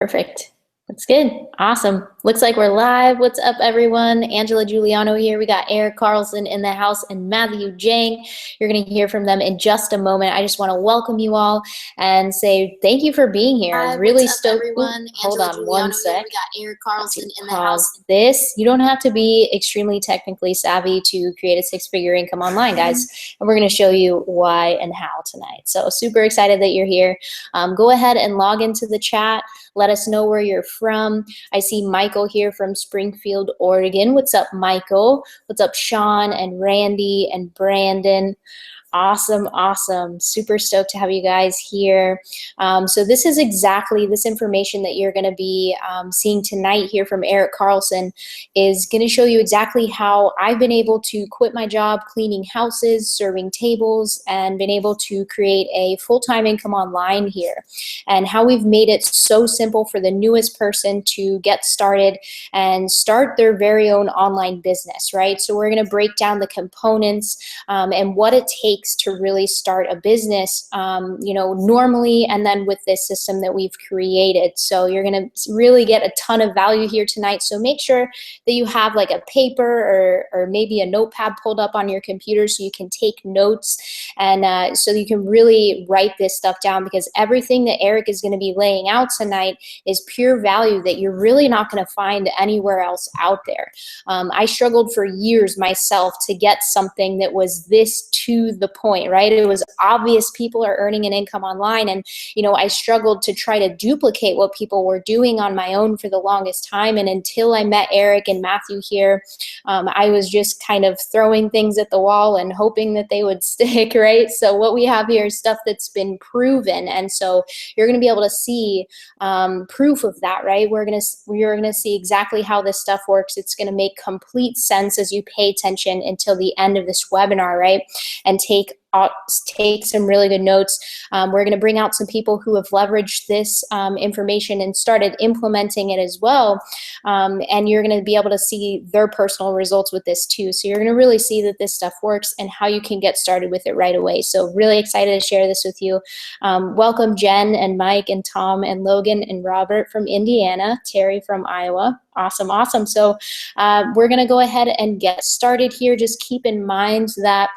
Perfect. That's good. Awesome. Looks like we're live. What's up, everyone? Angela Giuliano here. We got Eric Carlson in the house and Matthew Jang. You're going to hear from them in just a moment. I just want to welcome you all and say thank you for being here. I'm really stoked. Hold on one sec. We got Eric Carlson in the house. You don't have to be extremely technically savvy to create a six-figure income online, guys. And we're going to show you why and how tonight. So super excited that you're here. Go ahead and log into the chat. Let us know where you're from. I see Michael here from Springfield, Oregon. What's up, Michael? What's up, Sean and Randy and Brandon? Awesome, awesome. Super stoked to have you guys here. So this is exactly this information that you're going to be seeing tonight here from Eric Carlson is going to show you exactly how I've been able to quit my job cleaning houses, serving tables, and been able to create a full-time income online here, and how we've made it so simple for the newest person to get started and start their very own online business, right? So we're going to break down the components and what it takes to really start a business, normally, and then with this system that we've created. So you're going to really get a ton of value here tonight. So make sure that you have like a paper or maybe a notepad pulled up on your computer so you can take notes and so you can really write this stuff down, because everything that Eric is going to be laying out tonight is pure value that you're really not going to find anywhere else out there. I struggled for years myself to get something that was this to the point, right? It was obvious people are earning an income online, and I struggled to try to duplicate what people were doing on my own for the longest time. And until I met Eric and Matthew here, I was just kind of throwing things at the wall and hoping that they would stick, right? So what we have here is stuff that's been proven, and so you're going to be able to see proof of that, right? You're going to see exactly how this stuff works. It's going to make complete sense as you pay attention until the end of this webinar, right? And take some really good notes. We're going to bring out some people who have leveraged this information and started implementing it as well. And you're going to be able to see their personal results with this too. So you're going to really see that this stuff works and how you can get started with it right away. So really excited to share this with you. Welcome Jen and Mike and Tom and Logan and Robert from Indiana, Terry from Iowa. Awesome, awesome. So we're going to go ahead and get started here. Just keep in mind that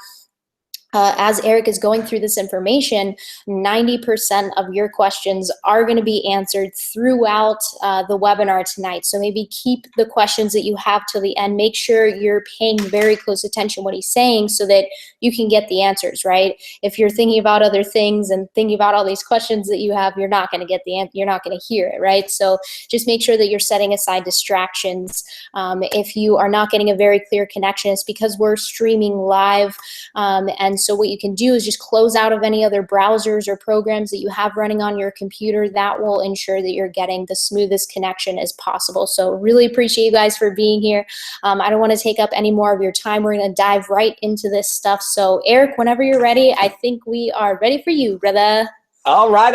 as Eric is going through this information, 90% of your questions are going to be answered throughout the webinar tonight. So maybe keep the questions that you have till the end. Make sure you're paying very close attention to what he's saying so that you can get the answers, right? If you're thinking about other things and thinking about all these questions that you have, you're not going to get the answer. You're not going to hear it, right? So just make sure that you're setting aside distractions. If you are not getting a very clear connection, it's because we're streaming live, and so what you can do is just close out of any other browsers or programs that you have running on your computer. That will ensure that you're getting the smoothest connection as possible. So really appreciate you guys for being here. I don't want to take up any more of your time. We're going to dive right into this stuff. So Eric, whenever you're ready, I think we are ready for you, brother. All right.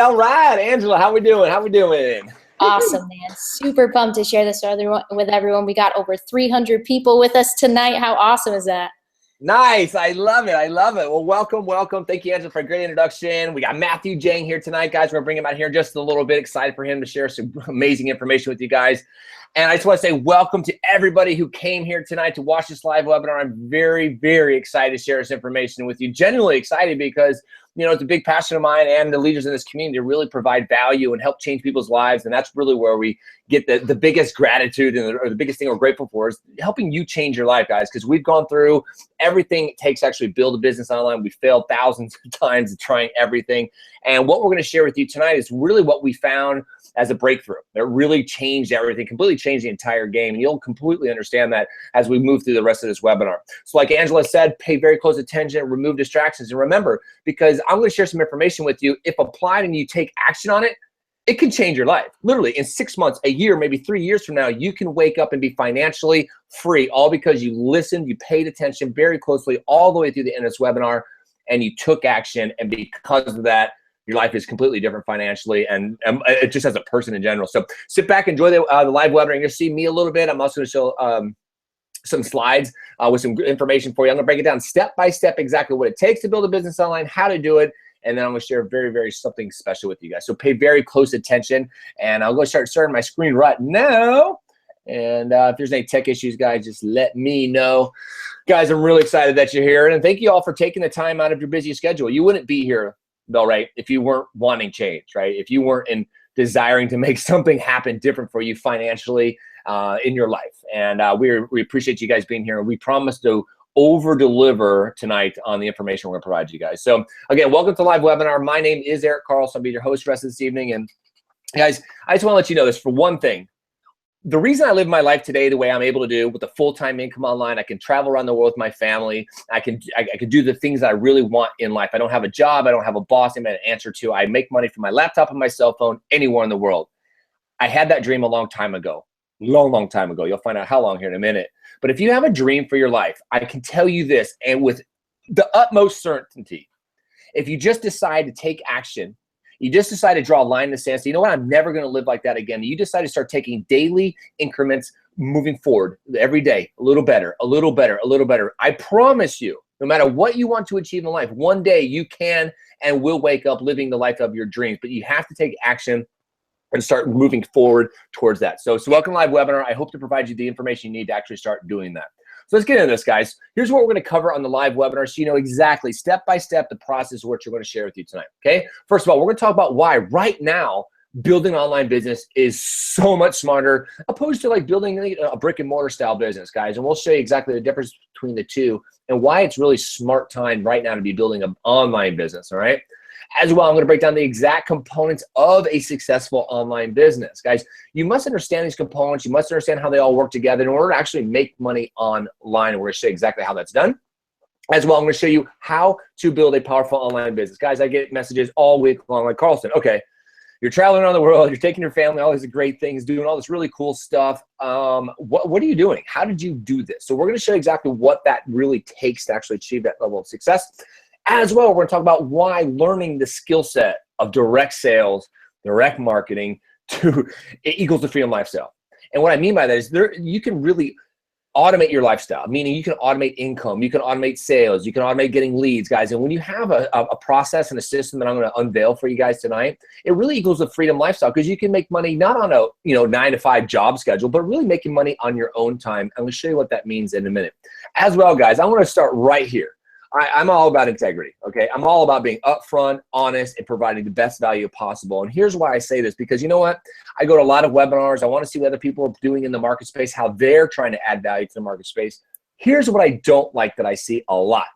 Angela, how we doing? Awesome, man. Super pumped to share this with everyone. We got over 300 people with us tonight. How awesome is that? Nice. I love it. Well, welcome. Thank you, Angela, for a great introduction. We got Matthew Jang here tonight, guys. We're going to bring him out here in just a little bit. Excited for him to share some amazing information with you guys. And I just want to say welcome to everybody who came here tonight to watch this live webinar. I'm very, very excited to share this information with you. Genuinely excited because it's a big passion of mine and the leaders in this community to really provide value and help change people's lives. And that's really where we get the biggest gratitude or the biggest thing we're grateful for is helping you change your life, guys, because we've gone through everything it takes to actually build a business online. We failed thousands of times at trying everything. And what we're going to share with you tonight is really what we found as a breakthrough. It really changed everything, completely changed the entire game. And you'll completely understand that as we move through the rest of this webinar. So like Angela said, pay very close attention, remove distractions. And remember, because I'm going to share some information with you, if applied and you take action on it, it can change your life. Literally in 6 months, a year, maybe 3 years from now, you can wake up and be financially free, all because you listened, you paid attention very closely all the way through the end of this webinar, and you took action. And because of that, your life is completely different financially and just as a person in general. So sit back, enjoy the live webinar. You're going to see me a little bit. I'm also going to show some slides with some information for you. I'm going to break it down step by step exactly what it takes to build a business online, how to do it, and then I'm going to share very something special with you guys. So pay very close attention, and I'll go start sharing my screen right now. And if there's any tech issues, guys, just let me know. Guys, I'm really excited that you're here, and thank you all for taking the time out of your busy schedule. You wouldn't be here, though, right, if you weren't wanting change, right? If you weren't desiring to make something happen different for you financially in your life. And we appreciate you guys being here. We promise to over-deliver tonight on the information we're going to provide you guys. So, again, welcome to the live webinar. My name is Eric Carlson. I'll be your host for the rest of this evening. And, guys, I just want to let you know this. For one thing, the reason I live my life today the way I'm able to do with a full-time income online, I can travel around the world with my family. I can do the things that I really want in life. I don't have a job. I don't have a boss I'm going to answer to. I make money from my laptop and my cell phone anywhere in the world. I had that dream a long time ago. Long time ago. You'll find out how long here in a minute. But if you have a dream for your life, I can tell you this, and with the utmost certainty, if you just decide to take action, you just decide to draw a line in the sand, say, you know what, I'm never going to live like that again. You decide to start taking daily increments moving forward every day, a little better, a little better, a little better. I promise you, no matter what you want to achieve in life, one day you can and will wake up living the life of your dreams. But you have to take action and start moving forward towards that. So welcome to live webinar. I hope to provide you the information you need to actually start doing that. So let's get into this, guys. Here's what we're going to cover on the live webinar so you know exactly, step by step, the process of what you're going to share with you tonight, okay? First of all, we're going to talk about why right now building an online business is so much smarter opposed to like building a brick and mortar style business, guys. And we'll show you exactly the difference between the two and why it's really smart time right now to be building an online business, all right? As well, I'm going to break down the exact components of a successful online business. Guys, you must understand these components. You must understand how they all work together in order to actually make money online. And we're going to show you exactly how that's done. As well, I'm going to show you how to build a powerful online business. Guys, I get messages all week long like, Carlson, okay, you're traveling around the world. You're taking your family, all these great things, doing all this really cool stuff. What are you doing? How did you do this? So we're going to show you exactly what that really takes to actually achieve that level of success. As well, we're going to talk about why learning the skill set of direct sales, direct marketing equals the freedom lifestyle. And what I mean by that is you can really automate your lifestyle, meaning you can automate income, you can automate sales, you can automate getting leads, guys. And when you have a process and a system that I'm going to unveil for you guys tonight, it really equals the freedom lifestyle because you can make money not on a 9-to-5 job schedule, but really making money on your own time. I'm going to show you what that means in a minute. As well, guys, I want to start right here. I'm all about integrity, okay? I'm all about being upfront, honest, and providing the best value possible. And here's why I say this, because you know what? I go to a lot of webinars. I want to see what other people are doing in the market space, how they're trying to add value to the market space. Here's what I don't like that I see a lot.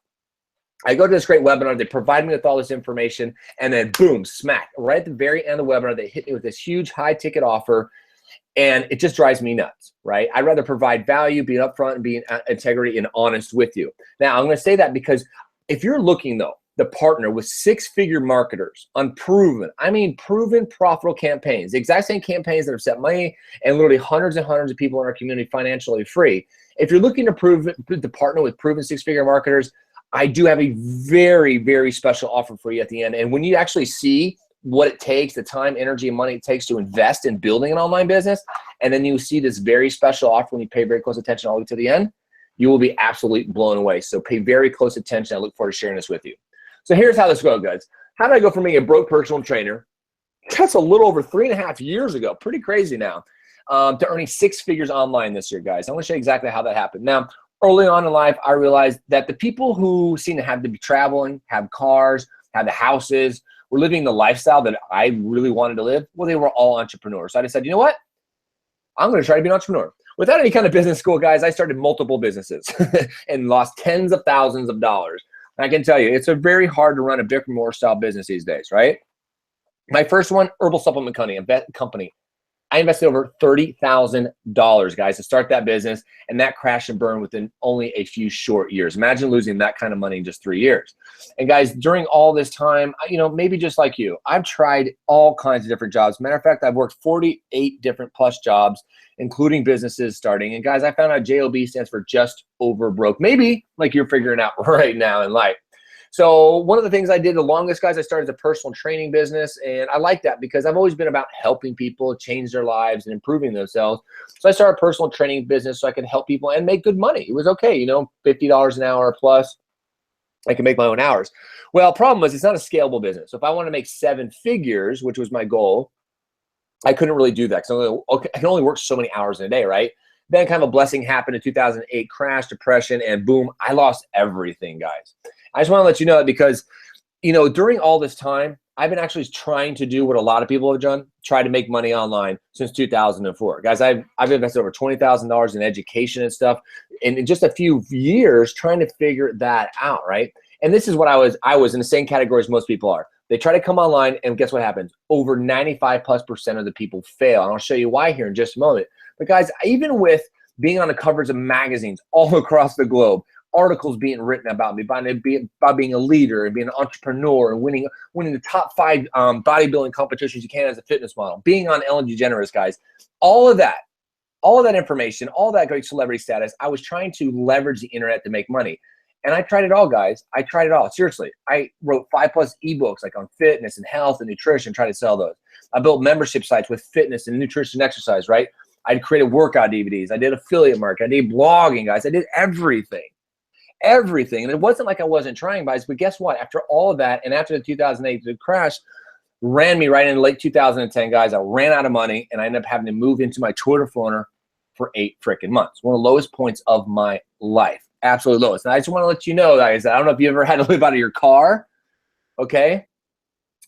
I go to this great webinar, they provide me with all this information, and then boom, smack, right at the very end of the webinar, they hit me with this huge high-ticket offer, and it just drives me nuts, right? I'd rather provide value, be upfront, and be integrity and honest with you. Now, I'm going to say that because if you're looking, though, to partner with six-figure marketers on proven, proven profitable campaigns, the exact same campaigns that have set money and literally hundreds and hundreds of people in our community financially free. If you're looking to partner with proven six-figure marketers, I do have a very special offer for you at the end. And when you actually see what it takes, the time, energy, and money it takes to invest in building an online business, and then you see this very special offer when you pay very close attention all the way to the end, you will be absolutely blown away. So pay very close attention. I look forward to sharing this with you. So here's how this goes, guys. How did I go from being a broke personal trainer, that's a little over 3.5 years ago, pretty crazy now, to earning 6 figures online this year, guys? I want to show you exactly how that happened. Now, early on in life, I realized that the people who seem to have to be traveling, have cars, have the houses, were living the lifestyle that I really wanted to live, well, they were all entrepreneurs. So I decided, you know what? I'm going to try to be an entrepreneur. Without any kind of business school, guys, I started multiple businesses and lost tens of thousands of dollars. And I can tell you, it's a very hard to run a brick and mortar style business these days, right? My first one, herbal supplement company. I invested over $30,000, guys, to start that business, and that crashed and burned within only a few short years. Imagine losing that kind of money in just 3 years. And guys, during all this time, maybe just like you, I've tried all kinds of different jobs. Matter of fact, I've worked 48 different plus jobs, including businesses starting. And guys, I found out JOB stands for just over broke. Maybe like you're figuring out right now in life. So one of the things I did the longest, guys, I started a personal training business, and I like that because I've always been about helping people change their lives and improving themselves. So I started a personal training business so I could help people and make good money. It was okay, $50 an hour plus. I can make my own hours. Well, problem was it's not a scalable business. So if I want to make 7 figures, which was my goal, I couldn't really do that because I can only work so many hours in a day, right? Then kind of a blessing happened in 2008, crash, depression, and boom, I lost everything, guys. I just want to let you know that because, you know, during all this time, I've been actually trying to do what a lot of people have done, try to make money online since 2004. Guys, I've invested over $20,000 in education and stuff in just a few years trying to figure that out, right? And this is what I was in the same category as most people are. They try to come online, and guess what happens? Over 95+% of the people fail. And I'll show you why here in just a moment. But guys, even with being on the covers of magazines all across the globe, articles being written about me, about being a leader and being an entrepreneur and winning the top 5 bodybuilding competitions you can as a fitness model, being on Ellen DeGeneres, guys, all of that information, all that great celebrity status, I was trying to leverage the internet to make money. And I tried it all, guys. I tried it all. Seriously. I wrote 5+ ebooks like on fitness and health and nutrition, try to sell those. I built membership sites with fitness and nutrition exercise, right? I created workout DVDs. I did affiliate marketing. I did blogging, guys. I did everything. And it wasn't like I wasn't trying, guys, but guess what? After all of that, and after the 2008 crash, ran me right into late 2010, guys. I ran out of money, and I ended up having to move into my Toyota Forerunner for 8 freaking months. One of the lowest points of my life. Absolutely lowest. And I just want to let you know, guys, I don't know if you ever had to live out of your car, okay?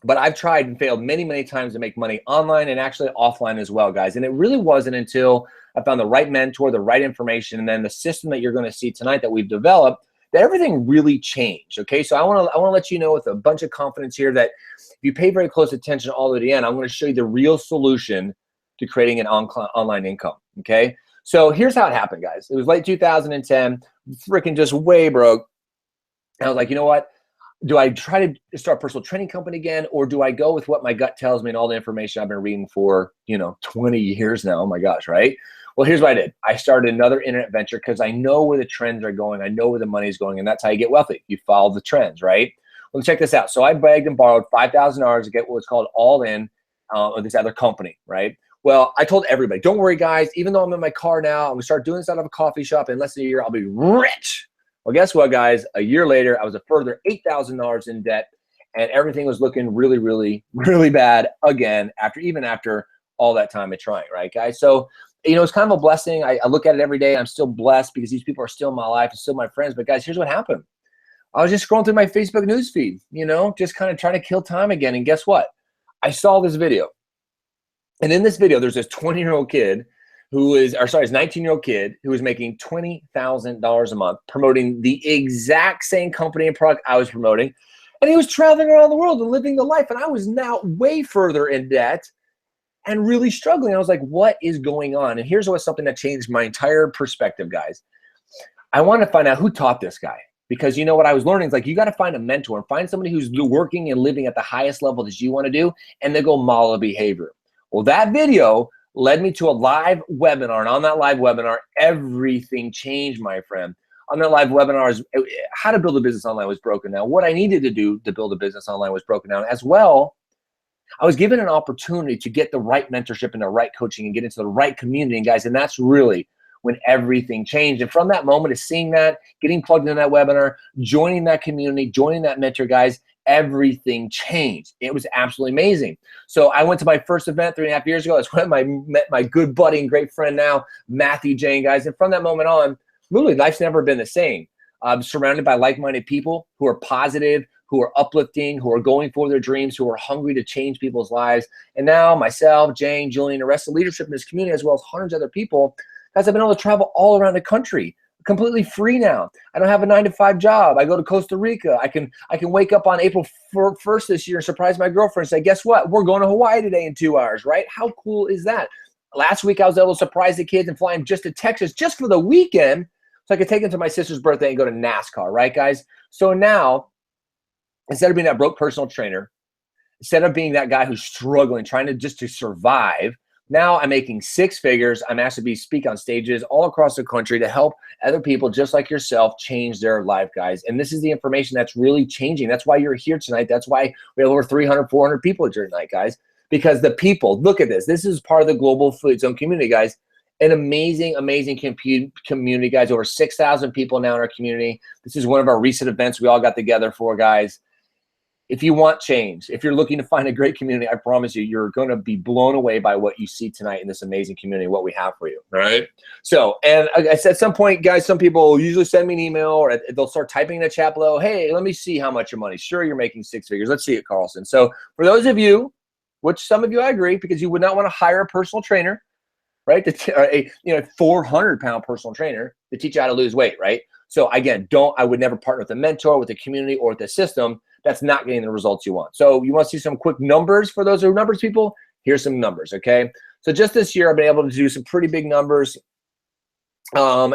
But I've tried and failed many, many times to make money online and actually offline as well, guys. And it really wasn't until I found the right mentor, the right information, and then the system that you're going to see tonight that we've developed that everything really changed, okay? So I want to let you know with a bunch of confidence here that if you pay very close attention all the way to the end, I'm going to show you the real solution to creating an online income, okay? So here's how it happened, guys. It was late 2010, freaking just way broke. And I was like, you know what? Do I try to start a personal training company again, or do I go with what my gut tells me and all the information I've been reading for, 20 years now? Oh my gosh, right? Well, here's what I did. I started another internet venture because I know where the trends are going. I know where the money's going, and that's how you get wealthy. You follow the trends, right? Well, check this out. So I begged and borrowed $5,000 to get what's called all in with this other company, right? Well, I told everybody, don't worry, guys. Even though I'm in my car now, I'm going to start doing this out of a coffee shop. In less than a year, I'll be rich. Well, guess what, guys? A year later, I was a further $8,000 in debt, and everything was looking really, really, really bad again after all that time of trying, right, guys? So, it's kind of a blessing. I look at it every day. I'm still blessed because these people are still in my life and still my friends. But, guys, here's what happened. I was just scrolling through my Facebook newsfeed, just kind of trying to kill time again. And guess what? I saw this video. And in this video, there's this 20-year-old kid this 19-year-old kid who was making $20,000 a month promoting the exact same company and product I was promoting. And he was traveling around the world and living the life. And I was now way further in debt and really struggling. I was like, what is going on? And here's something that changed my entire perspective, guys. I want to find out who taught this guy. Because what I was learning is like, you got to find a mentor and find somebody who's working and living at the highest level that you want to do, and then go model a behavior. Well, that video led me to a live webinar, and on that live webinar, everything changed, my friend. On that live webinar, how to build a business online was broken down. What I needed to do to build a business online was broken down as well. I was given an opportunity to get the right mentorship and the right coaching and get into the right community, and guys, and that's really when everything changed. And from that moment of seeing that, getting plugged into that webinar, joining that community, joining that mentor, guys, everything changed. It was absolutely amazing. So I went to my first event 3.5 years ago. That's when I met my good buddy and great friend now, Matthew Jane, guys. And from that moment on, literally, life's never been the same. I'm surrounded by like-minded people who are positive, who are uplifting, who are going for their dreams, who are hungry to change people's lives. And now myself, Jane, Julian, the rest of the leadership in this community, as well as hundreds of other people, guys, I've been able to travel all around the country, completely free now. I don't have a 9-to-5 job. I go to Costa Rica. I can wake up on April 1st this year and surprise my girlfriend and say, guess what? We're going to Hawaii today in 2 hours, right? How cool is that? Last week, I was able to surprise the kids and fly them just to Texas just for the weekend so I could take them to my sister's birthday and go to NASCAR, right, guys? So now, instead of being that broke personal trainer, instead of being that guy who's struggling, trying to survive, now I'm making 6 figures. I'm asked to speak on stages all across the country to help other people just like yourself change their life, guys. And this is the information that's really changing. That's why you're here tonight. That's why we have over 300, 400 people here tonight, guys. Because the people, look at this. This is part of the global Fleet Zone community, guys. An amazing, amazing community, guys. Over 6,000 people now in our community. This is one of our recent events we all got together for, guys. If you want change, if you're looking to find a great community, I promise you, you're going to be blown away by what you see tonight in this amazing community, what we have for you. All right. So, and I said at some point, guys, some people usually send me an email or they'll start typing in the chat below. Hey, let me see how much your money. Sure, you're making 6 figures. Let's see it, Carlson. So for those of you, which some of you I agree, because you would not want to hire a personal trainer, right? A 400-pound personal trainer to teach you how to lose weight, right? So again, I would never partner with a mentor, with a community, or with a system that's not getting the results you want. So you want to see some quick numbers for those who are numbers people? Here's some numbers, okay? So just this year, I've been able to do some pretty big numbers and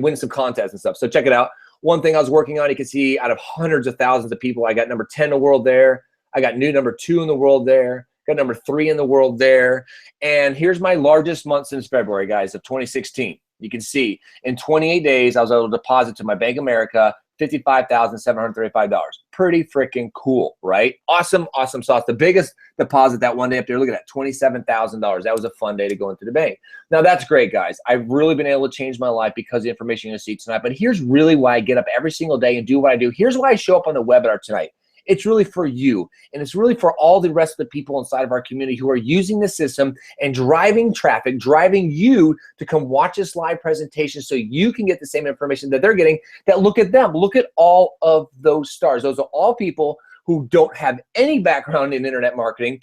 win some contests and stuff. So check it out. One thing I was working on, you can see out of hundreds of thousands of people, I got number 10 in the world there. I got number 2 in the world there. Got number 3 in the world there. And here's my largest month since February, guys, of 2016. You can see in 28 days, I was able to deposit to my Bank of America $55,735. Pretty freaking cool, right? Awesome, awesome sauce. The biggest deposit that one day up there, look at that, $27,000. That was a fun day to go into the bank. Now, that's great, guys. I've really been able to change my life because of the information you're going to see tonight. But here's really why I get up every single day and do what I do. Here's why I show up on the webinar tonight. It's really for you, and it's really for all the rest of the people inside of our community who are using the system and driving traffic, driving you to come watch this live presentation so you can get the same information that they're getting. That look at them. Look at all of those stars. Those are all people who don't have any background in internet marketing,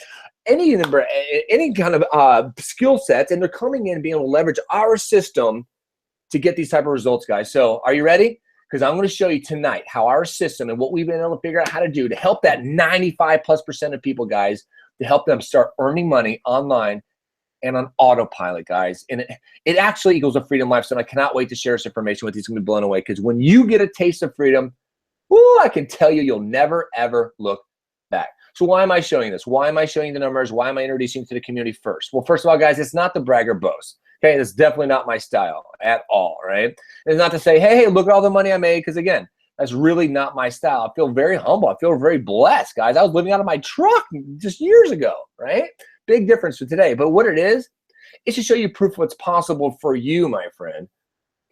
any kind of skill sets, and they're coming in and being able to leverage our system to get these type of results, guys. So are you ready? Because I'm going to show you tonight how our system and what we've been able to figure out how to do to help that 95+% of people, guys, to help them start earning money online and on autopilot, guys. And it actually equals a freedom lifestyle. I cannot wait to share this information with you. It's going to be blown away because when you get a taste of freedom, woo, I can tell you, you'll never, ever look back. So why am I showing this? Why am I showing the numbers? Why am I introducing you to the community first? Well, first of all, guys, it's not the brag or boast. Okay, that's definitely not my style at all, right? It's not to say, hey, look at all the money I made, because again, that's really not my style. I feel very humble. I feel very blessed, guys. I was living out of my truck just years ago, right? Big difference with today. But what it is to show you proof of what's possible for you, my friend,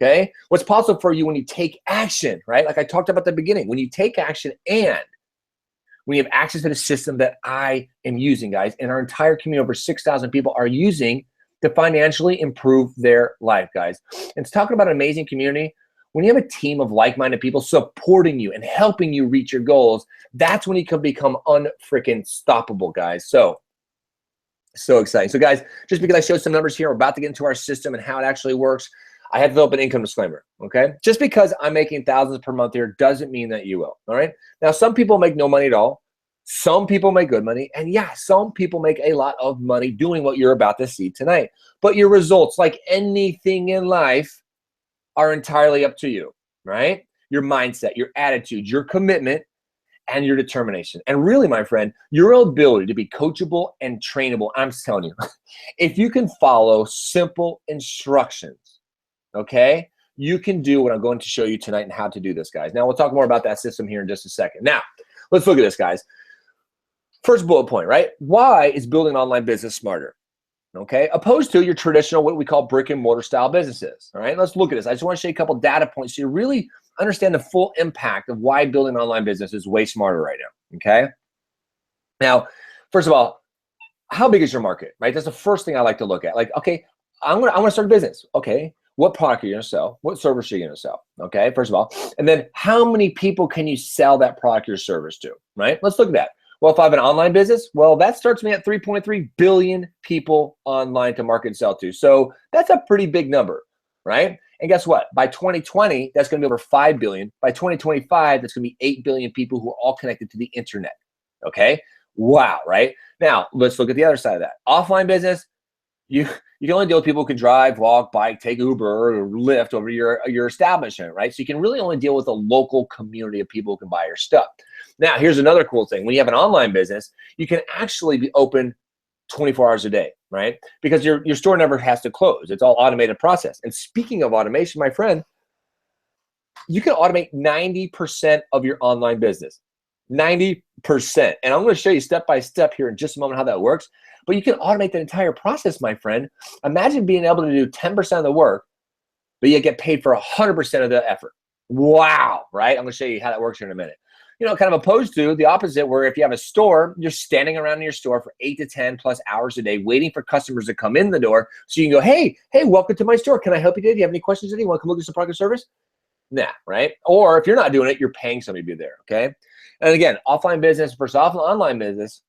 okay? What's possible for you when you take action, right? Like I talked about at the beginning, when you take action and when you have access to the system that I am using, guys, and our entire community, over 6,000 people are using to financially improve their life, guys. And it's talking about an amazing community. When you have a team of like-minded people supporting you and helping you reach your goals, that's when you can become unfreaking stoppable, guys. So exciting. So guys, just because I showed some numbers here, we're about to get into our system and how it actually works. I have to fill up an income disclaimer, okay? Just because I'm making thousands per month here doesn't mean that you will, all right? Now, some people make no money at all. Some people make good money, and yeah, some people make a lot of money doing what you're about to see tonight. But your results, like anything in life, are entirely up to you, right? Your mindset, your attitude, your commitment, and your determination. And really, my friend, your ability to be coachable and trainable, I'm telling you, if you can follow simple instructions, okay, you can do what I'm going to show you tonight and how to do this, guys. Now, we'll talk more about that system here in just a second. Now, let's look at this, guys. First bullet point, right? Why is building an online business smarter? Okay, opposed to your traditional, what we call brick and mortar style businesses. All right, let's look at this. I just want to show you a couple data points so you really understand the full impact of why building an online business is way smarter right now. Okay, now, first of all, how big is your market? Right, that's the first thing I like to look at. Like, okay, I want to start a business. Okay, what product are you going to sell? What service are you going to sell? Okay, first of all, and then how many people can you sell that product or service to? Right, let's look at that. Well, if I have an online business, well, that starts me at 3.3 billion people online to market and sell to. So that's a pretty big number, right? And guess what? By 2020, that's going to be over 5 billion. By 2025, that's going to be 8 billion people who are all connected to the internet. Okay? Wow, right? Now, let's look at the other side of that. Offline business, you can only deal with people who can drive, walk, bike, take Uber, or Lyft over your establishment, right? So you can really only deal with a local community of people who can buy your stuff. Now, here's another cool thing. When you have an online business, you can actually be open 24 hours a day, right? Because your store never has to close. It's all automated process. And speaking of automation, my friend, you can automate 90% of your online business. 90%. And I'm going to show you step by step here in just a moment how that works. But you can automate the entire process, my friend. Imagine being able to do 10% of the work, but you get paid for 100% of the effort. Wow, right? I'm going to show you how that works here in a minute. You know, kind of opposed to the opposite, where if you have a store, you're standing around in your store for 8 to 10 plus hours a day, waiting for customers to come in the door so you can go, hey, welcome to my store. Can I help you today? Do you have any questions today? You want to come look at some product or service? Nah, right? Or if you're not doing it, you're paying somebody to be there, okay? And again, offline business versus online business,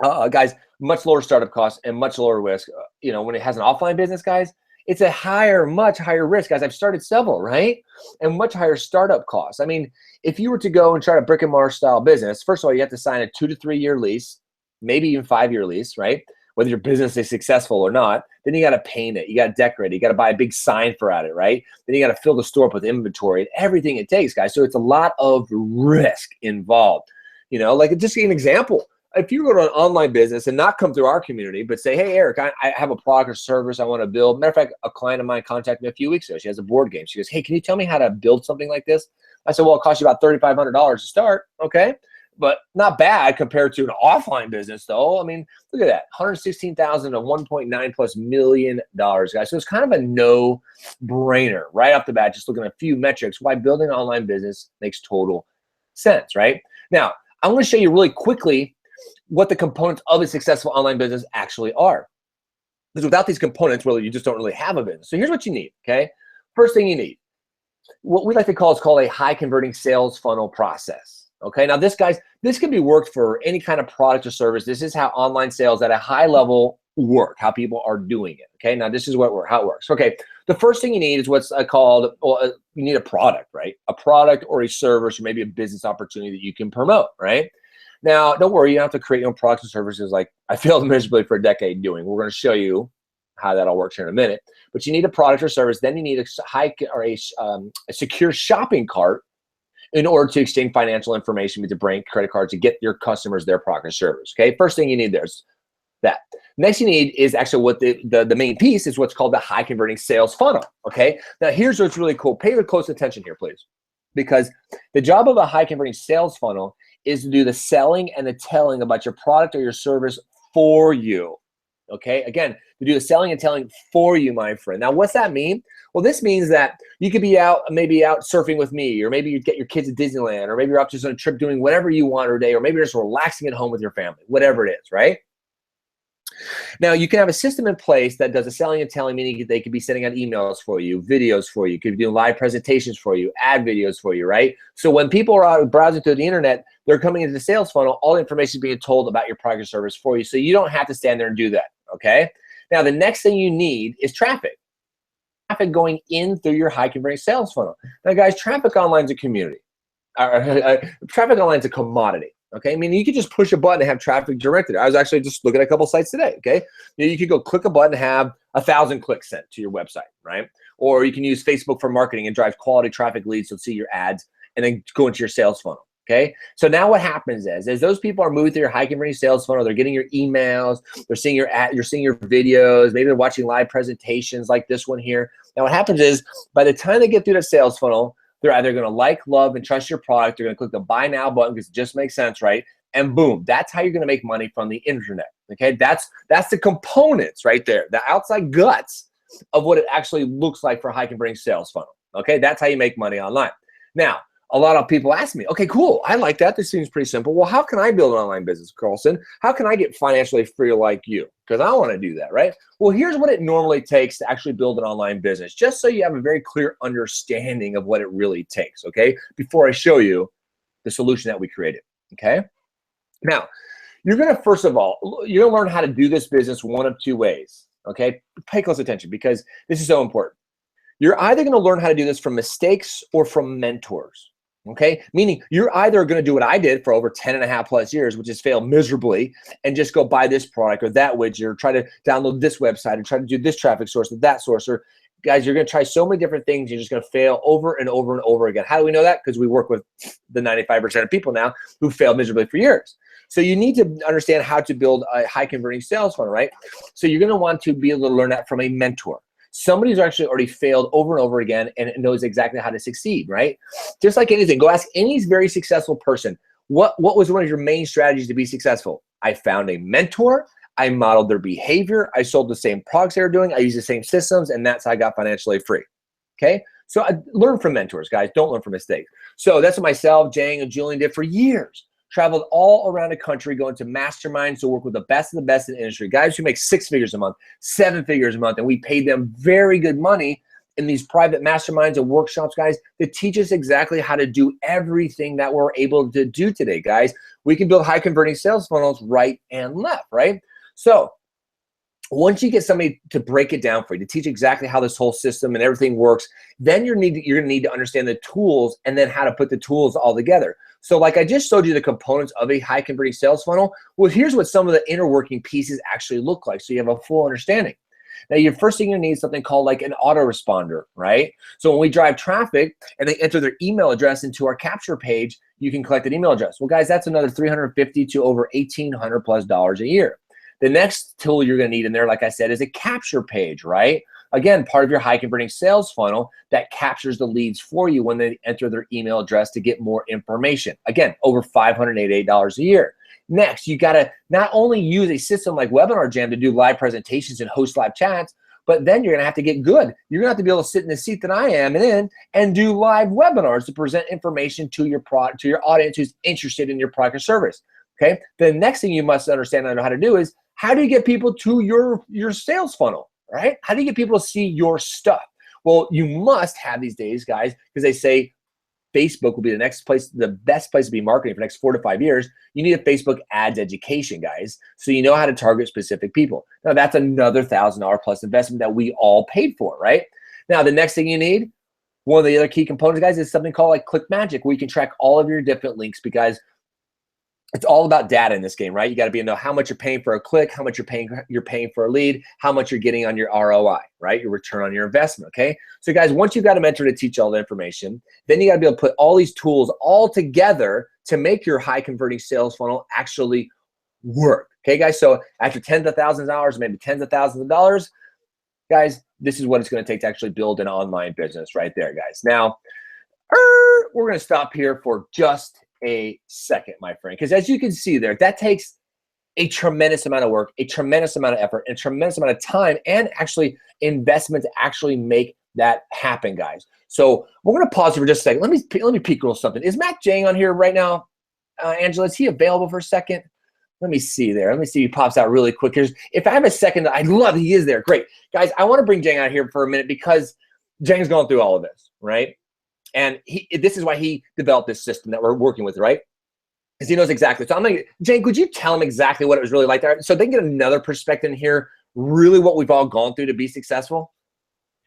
guys, much lower startup costs and much lower risk. You know, when it has an offline business, guys, it's a much higher risk, guys. I've started several, right? And much higher startup costs. I mean, if you were to go and try a brick and mortar style business, first of all, you have to sign a 2 to 3 year lease, maybe even 5-year lease, right? Whether your business is successful or not. Then you got to paint it, you got to decorate it, you got to buy a big sign for it, right? Then you got to fill the store up with inventory and everything it takes, guys. So it's a lot of risk involved. You know, like just an example. If you go to an online business and not come through our community, but say, hey, Eric, I have a product or service I want to build. Matter of fact, a client of mine contacted me a few weeks ago. She has a board game. She goes, hey, can you tell me how to build something like this? I said, well, it costs you about $3,500 to start. Okay. But not bad compared to an offline business, though. I mean, look at that, $116,000 to $1.9+ million, guys. So it's kind of a no-brainer right off the bat, just looking at a few metrics, why building an online business makes total sense, right? Now, I'm going to show you really quickly what the components of a successful online business actually are. Because without these components, well, you just don't really have a business. So here's what you need, okay? First thing you need, what we like to call is called a high converting sales funnel process. Okay, now this, guys, this can be worked for any kind of product or service. This is how online sales at a high level work, how people are doing it. Okay, now this is how it works. Okay, the first thing you need is what's called, well, you need a product, right? A product or a service or maybe a business opportunity that you can promote, right? Now, don't worry, you don't have to create your own products and services like I failed miserably for a decade doing. We're going to show you how that all works here in a minute. But you need a product or service. Then you need a secure shopping cart in order to exchange financial information with your bank, credit cards, to get your customers their product or service. Okay, first thing you need there's that. Next you need is actually what the main piece is what's called the high converting sales funnel. Okay, now here's what's really cool. Pay close attention here, please, because the job of a high converting sales funnel is to do the selling and the telling about your product or your service for you. Okay, again, to do the selling and telling for you, my friend. Now, what's that mean? Well, this means that you could be maybe out surfing with me, or maybe you get your kids at Disneyland, or maybe you're out just on a trip doing whatever you want today, or maybe you're just relaxing at home with your family, whatever it is, right? Now, you can have a system in place that does the selling and telling, meaning they could be sending out emails for you, videos for you, could be doing live presentations for you, ad videos for you, right? So when people are out browsing through the internet, they're coming into the sales funnel, all the information is being told about your product or service for you, so you don't have to stand there and do that, okay? Now, the next thing you need is traffic. Traffic going in through your high converting sales funnel. Now, guys, traffic online is a community. Traffic online is a commodity. Okay, I mean, you could just push a button and have traffic directed. I was actually just looking at a couple sites today. Okay, you could go click a button and have 1,000 clicks sent to your website, right? Or you can use Facebook for marketing and drive quality traffic leads to see your ads and then go into your sales funnel. Okay, so now what happens is those people are moving through your high converting sales funnel. They're getting your emails. They're seeing your ad. You're seeing your videos. Maybe they're watching live presentations like this one here. Now what happens is by the time they get through the sales funnel, they're either going to like, love, and trust your product. They're going to click the buy now button because it just makes sense, right? And boom, that's how you're going to make money from the internet. Okay, that's the components right there, the outside guts of what it actually looks like for a high converting sales funnel. Okay, that's how you make money online. Now, a lot of people ask me, okay, cool, I like that. This seems pretty simple. Well, how can I build an online business, Carlson? How can I get financially free like you? Because I want to do that, right? Well, here's what it normally takes to actually build an online business, just so you have a very clear understanding of what it really takes, okay? Before I show you the solution that we created, okay? Now, you're going to, first of all, you're going to learn how to do this business one of two ways, okay? Pay close attention because this is so important. You're either going to learn how to do this from mistakes or from mentors. Okay, meaning you're either going to do what I did for over 10.5+ years, which is fail miserably, and just go buy this product or that widget, or try to download this website and try to do this traffic source or that source. Or guys, you're going to try so many different things. You're just going to fail over and over and over again. How do we know that? Because we work with the 95% of people now who failed miserably for years. So you need to understand how to build a high converting sales funnel, right? So you're going to want to be able to learn that from a mentor. Somebody who's actually already failed over and over again and knows exactly how to succeed, right? Just like anything, go ask any very successful person, What was one of your main strategies to be successful? I found a mentor. I modeled their behavior. I sold the same products they were doing. I used the same systems, and that's how I got financially free. Okay? So I learn from mentors, guys. Don't learn from mistakes. So that's what myself, Jang, and Julian did for years. Traveled all around the country, going to masterminds to work with the best of the best in the industry. Guys who make 6 figures a month, 7 figures a month, and we paid them very good money in these private masterminds and workshops, guys, that teach us exactly how to do everything that we're able to do today, guys. We can build high converting sales funnels right and left, right? So once you get somebody to break it down for you, to teach exactly how this whole system and everything works, then you're gonna need to understand the tools and then how to put the tools all together. So like I just showed you the components of a high converting sales funnel. Well, here's what some of the inner working pieces actually look like so you have a full understanding. Now, your first thing you need is something called like an autoresponder, right? So when we drive traffic and they enter their email address into our capture page, you can collect an email address. Well, guys, that's another $350 to over $1,800+ a year. The next tool you're going to need in there, like I said, is a capture page, right? Again, part of your high converting sales funnel that captures the leads for you when they enter their email address to get more information. Again, over $588 a year. Next, you got to not only use a system like Webinar Jam to do live presentations and host live chats, but then you're going to have to get good. You're going to have to be able to sit in the seat that I am in and do live webinars to present information to your product, to your audience who's interested in your product or service. Okay. The next thing you must understand and know how to do is how do you get people to your sales funnel, right? How do you get people to see your stuff? Well, you must have these days, guys, because they say Facebook will be the next place, the best place to be marketing for the next 4 to 5 years. You need a Facebook ads education, guys, so you know how to target specific people. Now, that's another $1,000+ investment that we all paid for, right? Now, the next thing you need, one of the other key components, guys, is something called like Click Magic, where you can track all of your different links because it's all about data in this game, right? You got to be able to know how much you're paying for a click, how much you're paying for a lead, how much you're getting on your ROI, right? Your return on your investment, okay? So guys, once you've got a mentor to teach all the information, then you got to be able to put all these tools all together to make your high converting sales funnel actually work, okay, guys? So after tens of thousands of dollars, maybe tens of thousands of dollars, guys, this is what it's going to take to actually build an online business right there, guys. Now, we're going to stop here for just a second, my friend, because as you can see there, that takes a tremendous amount of work, a tremendous amount of effort, and a tremendous amount of time and actually investment to actually make that happen, guys. So we're going to pause here for just a second. Let me peek a little something. Is Matt Jang on here right now? Angela, is he available for a second? Let me see there. Let me see if he pops out really quick. If I have a second, I'd love he is there. Great. Guys, I want to bring Jang out here for a minute because Jang's going through all of this, right? And this is why he developed this system that we're working with, right? Because he knows exactly. So I'm going to, Jane, could you tell him exactly what it was really like there? So they can get another perspective in here, really what we've all gone through to be successful?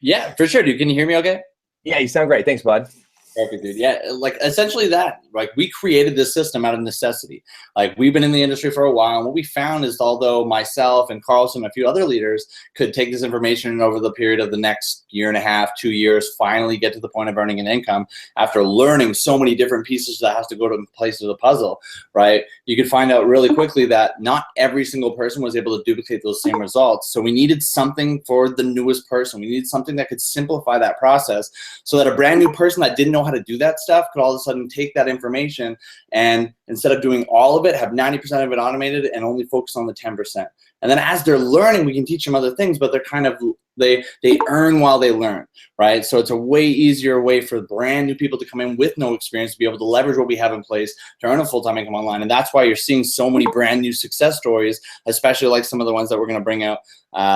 Yeah, for sure, dude. Can you hear me okay? Yeah, you sound great. Thanks, bud. Perfect, dude. Yeah, like essentially that. Like we created this system out of necessity. Like we've been in the industry for a while, and what we found is although myself and Carlson and a few other leaders could take this information and over the period of the next 1.5 to 2 years, finally get to the point of earning an income after learning so many different pieces that has to go to place of the puzzle, right? You could find out really quickly that not every single person was able to duplicate those same results. So we needed something for the newest person. We needed something that could simplify that process so that a brand new person that didn't know how to do that stuff could all of a sudden take that information and instead of doing all of it, have 90% of it automated and only focus on the 10%. And then as they're learning, we can teach them other things, but they're kind of, they earn while they learn, right? So it's a way easier way for brand new people to come in with no experience to be able to leverage what we have in place to earn a full-time income online. And that's why you're seeing so many brand new success stories, especially like some of the ones that we're going to bring out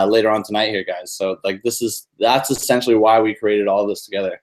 later on tonight here, guys. So like that's essentially why we created all this together.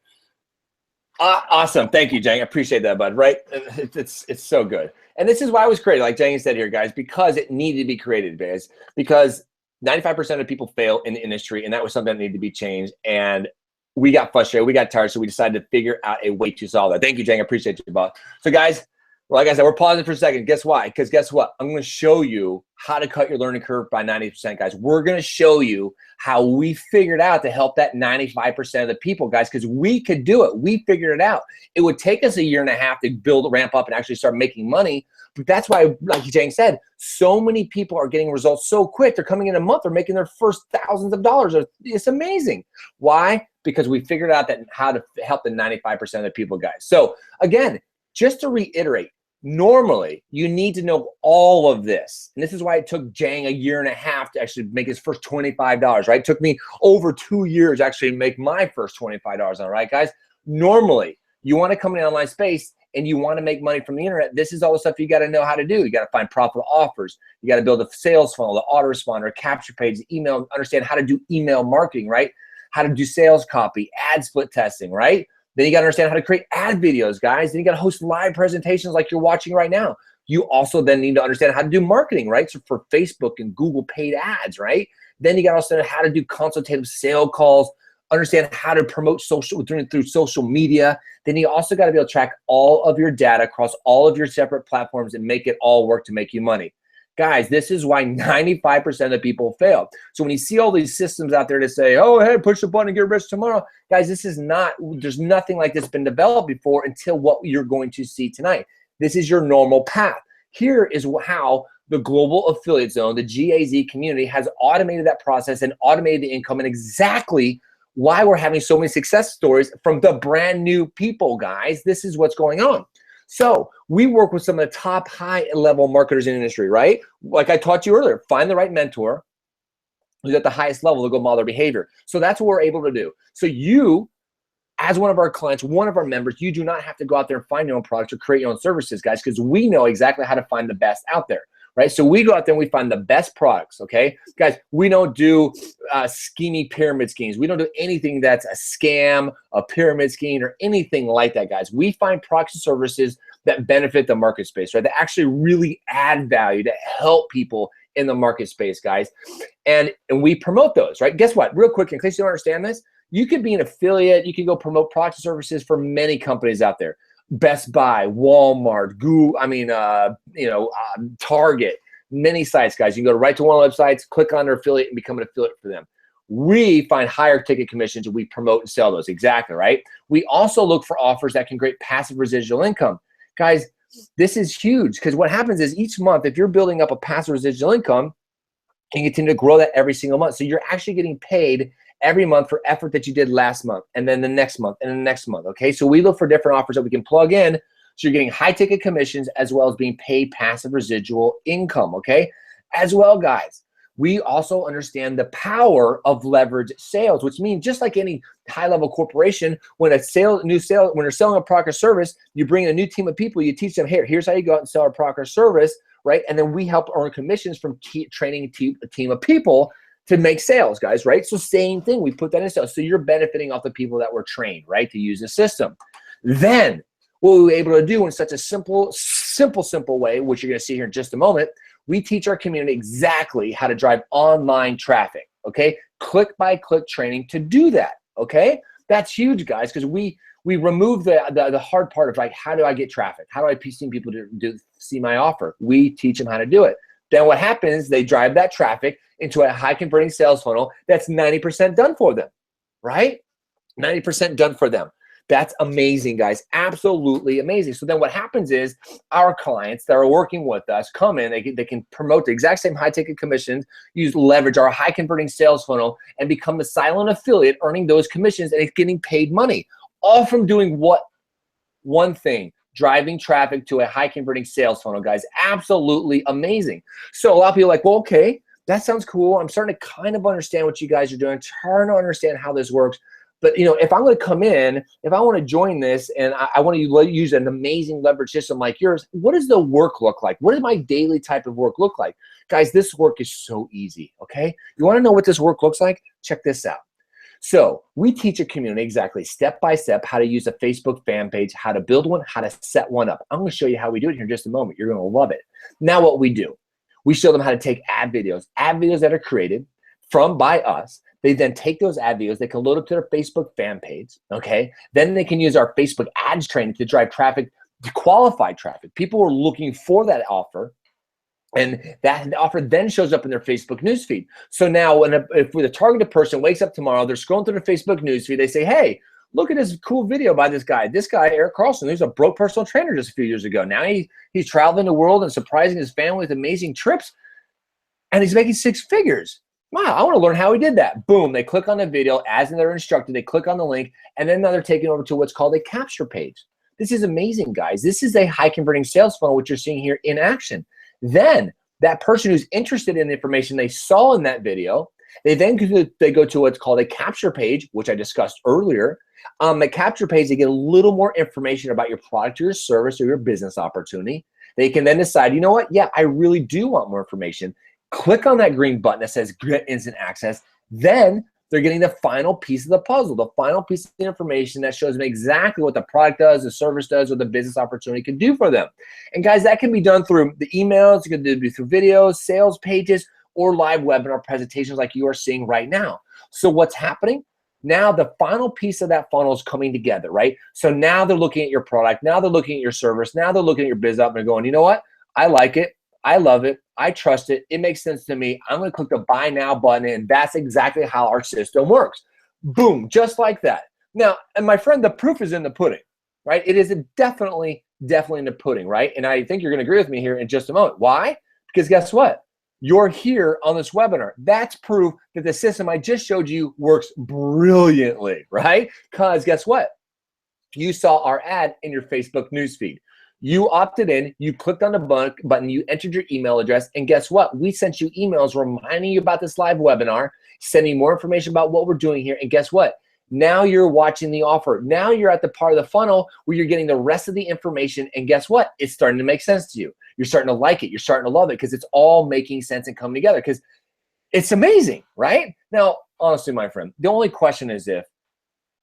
Awesome. Thank you, Jang. I appreciate that, bud. Right? It's so good. And this is why it was created, like Jang said here, guys, because it needed to be created, guys, because 95% of people fail in the industry, and that was something that needed to be changed. And we got frustrated. We got tired, so we decided to figure out a way to solve that. Thank you, Jang. I appreciate you, boss. So, guys, like I said, we're pausing for a second. Guess why? Because guess what? I'm going to show you how to cut your learning curve by 90%, guys. We're going to show you how we figured out to help that 95% of the people, guys, because we could do it. We figured it out. It would take us a 1.5 years to build, ramp up, and actually start making money. But that's why, like Jang said, so many people are getting results so quick. They're coming in a month. They're making their first thousands of dollars. It's amazing. Why? Because we figured out that how to help the 95% of the people, guys. So, again, just to reiterate, Normally, you need to know all of this. And this is why it took Jang a year and a half to actually make his first $25, right? It took me over 2 years actually to make my first $25 on it, right, guys? Normally, you want to come in the online space and you want to make money from the internet. This is all the stuff you got to know how to do. You got to find profitable offers. You got to build a sales funnel, the autoresponder, capture page, email, understand how to do email marketing, right? How to do sales copy, ad split testing, right? Then you got to understand how to create ad videos, guys. Then you got to host live presentations like you're watching right now. You also then need to understand how to do marketing, right? So for Facebook and Google paid ads, right? Then you got to also know how to do consultative sale calls, understand how to promote social through social media. Then you also got to be able to track all of your data across all of your separate platforms and make it all work to make you money. Guys, this is why 95% of people fail. So when you see all these systems out there to say, oh, hey, push the button and get rich tomorrow, guys, this is not, there's nothing like this been developed before until what you're going to see tonight. This is your normal path. Here is how the Global Affiliate Zone, the GAZ community, has automated that process and automated the income, and exactly why we're having so many success stories from the brand new people, guys. This is what's going on. So we work with some of the top high-level marketers in the industry, right? Like I taught you earlier, find the right mentor who's at the highest level to go model their behavior. So that's what we're able to do. So you, as one of our clients, one of our members, you do not have to go out there and find your own products or create your own services, guys, because we know exactly how to find the best out there, right? So we go out there and we find the best products, okay? Guys, we don't do scheming pyramid schemes. We don't do anything that's a scam, a pyramid scheme, or anything like that, guys. We find products and services that benefit the market space, right? That actually really add value, that help people in the market space, guys. And we promote those, right? Guess what? Real quick, in case you don't understand this, you could be an affiliate. You can go promote products and services for many companies out there. Best Buy, Walmart, Google, Target, many sites, guys. You can go right to one of the websites, click on their affiliate, and become an affiliate for them. We find higher ticket commissions and we promote and sell those. Exactly, right? We also look for offers that can create passive residual income. Guys, this is huge because what happens is each month, if you're building up a passive residual income, you continue to grow that every single month. So you're actually getting paid every month for effort that you did last month, and then the next month, and the next month, okay? So we look for different offers that we can plug in, so you're getting high ticket commissions as well as being paid passive residual income, okay? As well, guys, we also understand the power of leverage sales, which means just like any high-level corporation, when they're selling a product or service, you bring in a new team of people, you teach them, here's how you go out and sell a product or service, right? And then we help earn commissions from training a team of people to make sales, guys, right? So same thing, we put that in sales. So you're benefiting off the people that were trained, right, to use the system. Then what we were able to do in such a simple way, which you're gonna see here in just a moment, we teach our community exactly how to drive online traffic, okay? Click-by-click training to do that, okay? That's huge, guys, because we remove the hard part of like, how do I get traffic? How do I see people to see my offer? We teach them how to do it. Then what happens, they drive that traffic into a high converting sales funnel that's 90% done for them, right? 90% done for them. That's amazing, guys. Absolutely amazing. So then what happens is our clients that are working with us come in, they can promote the exact same high ticket commissions, leverage our high converting sales funnel, and become the silent affiliate, earning those commissions and getting paid money. All from doing what? One thing, driving traffic to a high converting sales funnel, guys. Absolutely amazing. So a lot of people are like, well, okay, that sounds cool. I'm starting to kind of understand what you guys are doing, trying to understand how this works. But if I'm going to come in, if I want to join this and I want to use an amazing leverage system like yours, what does the work look like? What does my daily type of work look like? Guys, this work is so easy, okay? You want to know what this work looks like? Check this out. So we teach a community exactly step-by-step how to use a Facebook fan page, how to build one, how to set one up. I'm going to show you how we do it here in just a moment. You're going to love it. Now what we do, we show them how to take ad videos that are created by us. They then take those ad videos, they can load up to their Facebook fan page, okay? Then they can use our Facebook ads training to drive traffic, to qualified traffic. People are looking for that offer, and that offer then shows up in their Facebook newsfeed. So now if the targeted person wakes up tomorrow, they're scrolling through their Facebook newsfeed, they say, hey, look at this cool video by this guy, Eric Carlson, who's a broke personal trainer just a few years ago. Now he's traveling the world and surprising his family with amazing trips, and he's making 6 figures. Wow, I want to learn how he did that. Boom, they click on the video as they're instructed, they click on the link, and then now they're taken over to what's called a capture page. This is amazing, guys. This is a high converting sales funnel, which you're seeing here in action. Then that person who's interested in the information they saw in that video, they go to what's called a capture page, which I discussed earlier. On the capture page, they get a little more information about your product or your service or your business opportunity. They can then decide, you know what? Yeah, I really do want more information. Click on that green button that says get instant access. Then they're getting the final piece of the puzzle, the final piece of the information that shows them exactly what the product does, the service does, or the business opportunity can do for them. And guys, that can be done through the emails, it can be through videos, sales pages, or live webinar presentations like you are seeing right now. So what's happening? Now the final piece of that funnel is coming together, right? So now they're looking at your product, now they're looking at your service, now they're looking at your biz up and they're going, you know what? I like it. I love it. I trust it. It makes sense to me. I'm going to click the buy now button, and that's exactly how our system works. Boom, just like that. Now, and my friend, the proof is in the pudding, right? It is definitely in the pudding, right? And I think you're going to agree with me here in just a moment. Why? Because guess what? You're here on this webinar. That's proof that the system I just showed you works brilliantly, right? Because guess what? You saw our ad in your Facebook newsfeed. You opted in, you clicked on the button, you entered your email address, and guess what? We sent you emails reminding you about this live webinar, sending more information about what we're doing here, and guess what? Now you're watching the offer. Now you're at the part of the funnel where you're getting the rest of the information, and guess what? It's starting to make sense to you. You're starting to like it. You're starting to love it because it's all making sense and coming together because it's amazing, right? Now, honestly, my friend, the only question is if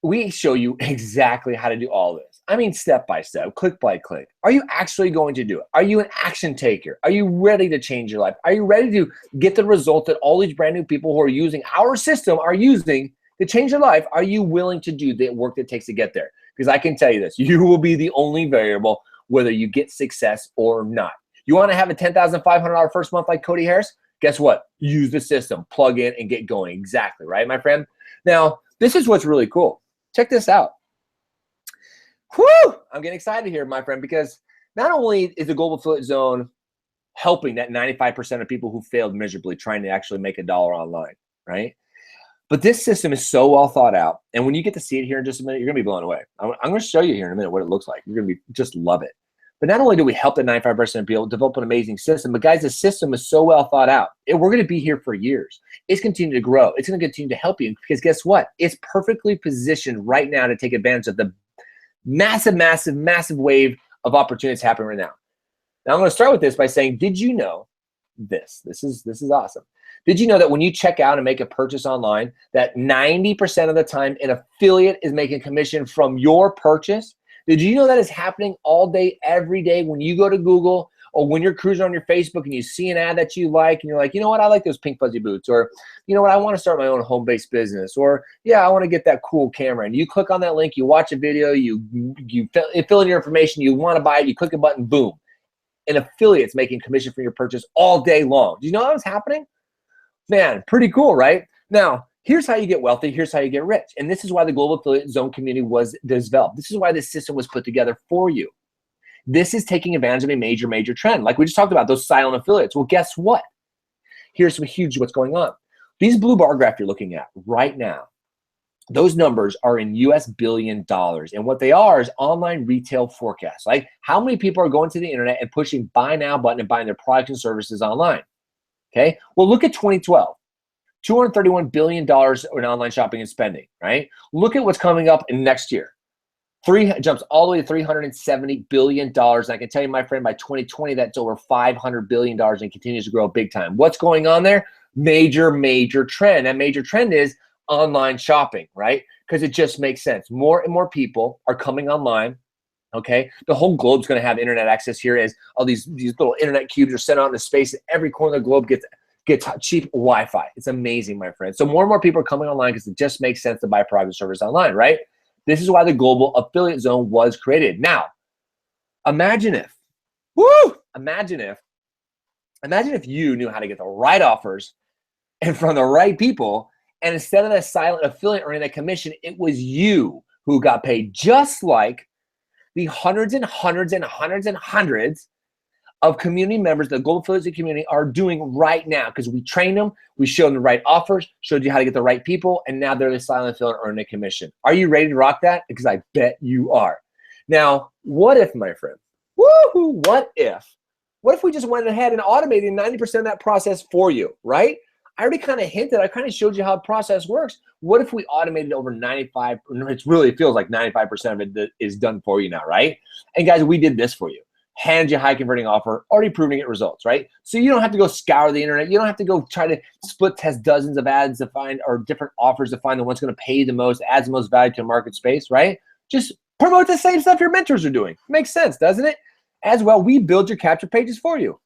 we show you exactly how to do all this. I mean, step by step, click by click. Are you actually going to do it? Are you an action taker? Are you ready to change your life? Are you ready to get the result that all these brand new people who are using our system are using to change their life? Are you willing to do the work that it takes to get there? Because I can tell you this, you will be the only variable whether you get success or not. You want to have a $10,500 first month like Cody Harris? Guess what? Use the system, plug in and get going. Exactly, right, my friend? Now, this is what's really cool. Check this out. Whew! I'm getting excited here, my friend, because not only is the Global Affiliate Zone helping that 95% of people who failed miserably trying to actually make $1 online, right? But this system is so well thought out. And when you get to see it here in just a minute, you're going to be blown away. I'm going to show you here in a minute what it looks like. You're going to just love it. But not only do we help the 95% of people develop an amazing system, but guys, the system is so well thought out. We're going to be here for years. It's continuing to grow. It's going to continue to help you because guess what? It's perfectly positioned right now to take advantage of the massive, massive, massive wave of opportunities happening right now. Now I'm going to start with this by saying, did you know this? This is awesome. Did you know that when you check out and make a purchase online, that 90% of the time an affiliate is making commission from your purchase? Did you know that is happening all day, every day when you go to Google or when you're cruising on your Facebook and you see an ad that you like and you're like, you know what, I like those pink fuzzy boots, or you know what, I want to start my own home-based business, or yeah, I want to get that cool camera. And you click on that link, you watch a video, you fill in your information, you want to buy it, you click a button, boom. An affiliate's making commission for your purchase all day long. Do you know that was happening? Man, pretty cool, right? Now, here's how you get wealthy. Here's how you get rich. And this is why the Global Affiliate Zone community was developed. This is why this system was put together for you. This is taking advantage of a major, major trend. Like we just talked about, those silent affiliates. Well, guess what? Here's some huge what's going on. These blue bar graph you're looking at right now, those numbers are in US billion dollars. And what they are is online retail forecasts. Like how many people are going to the internet and pushing buy now button and buying their products and services online? Okay, well, look at 2012. $231 billion in online shopping and spending, right? Look at what's coming up in next year. Jumps all the way to $370 billion. And I can tell you, my friend, by 2020, that's over $500 billion and continues to grow big time. What's going on there? Major, major trend. That major trend is online shopping, right? Because it just makes sense. More and more people are coming online. Okay, the whole globe's going to have internet access here as all these little internet cubes are sent out into space. Every corner of the globe gets cheap Wi-Fi. It's amazing, my friend. So more and more people are coming online because it just makes sense to buy product and service online, right? This is why the Global Affiliate Zone was created. Now, imagine if you knew how to get the right offers and from the right people, and instead of that silent affiliate earning that commission, it was you who got paid, just like the hundreds and hundreds and hundreds and hundreds of community members, the Global Affiliate community, are doing right now, because we trained them, we showed them the right offers, showed you how to get the right people, and now they're the silent affiliate earning a commission. Are you ready to rock that? Because I bet you are. Now, what if, my friend? Woohoo! What if? What if we just went ahead and automated 90% of that process for you, right? I already kind of hinted, I kind of showed you how the process works. What if we automated over 95, it feels like 95% of it is done for you now, right? And guys, we did this for you. Hand you a high converting offer, already proving it results, right? So you don't have to go scour the internet. You don't have to go try to split test dozens of ads to find, or different offers to find the one's going to pay the most, adds the most value to a market space, right? Just promote the same stuff your mentors are doing. Makes sense, doesn't it? As well, we build your capture pages for you.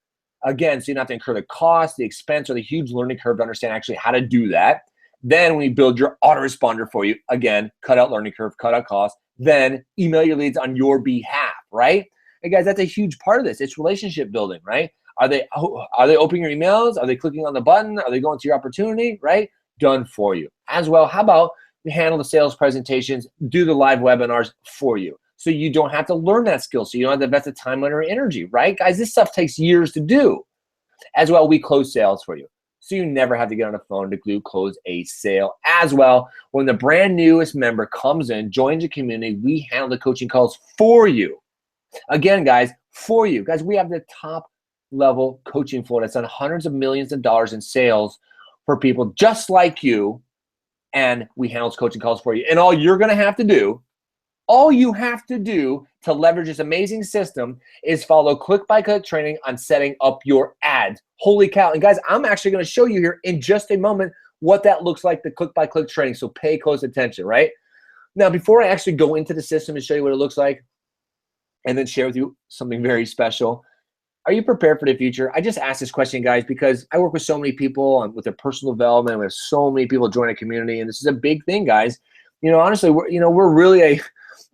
Again, so you don't have to incur the cost, the expense, or the huge learning curve to understand actually how to do that. Then we build your autoresponder for you. Again, cut out learning curve, cut out cost. Then email your leads on your behalf, right? Hey guys, that's a huge part of this. It's relationship building, right? Are they opening your emails? Are they clicking on the button? Are they going to your opportunity, right? Done for you. As well, how about we handle the sales presentations, do the live webinars for you, so you don't have to learn that skill, so you don't have to invest the time, money, or energy, right? Guys, this stuff takes years to do. As well, we close sales for you, so you never have to get on the phone to close a sale. As well, when the brand newest member comes in, joins the community, we handle the coaching calls for you. Again, guys, for you. Guys, we have the top level coaching floor that's done hundreds of millions of dollars in sales for people just like you, and we handle coaching calls for you. And all you're going to have to do, all you have to do to leverage this amazing system is follow click-by-click training on setting up your ads. Holy cow. And guys, I'm actually going to show you here in just a moment what that looks like, the click-by-click training. So pay close attention, right? Now, before I actually go into the system and show you what it looks like, and then share with you something very special, are you prepared for the future? I just asked this question, guys, because I work with so many people with their personal development. We have so many people join a community, and this is a big thing, guys. Honestly, we're really a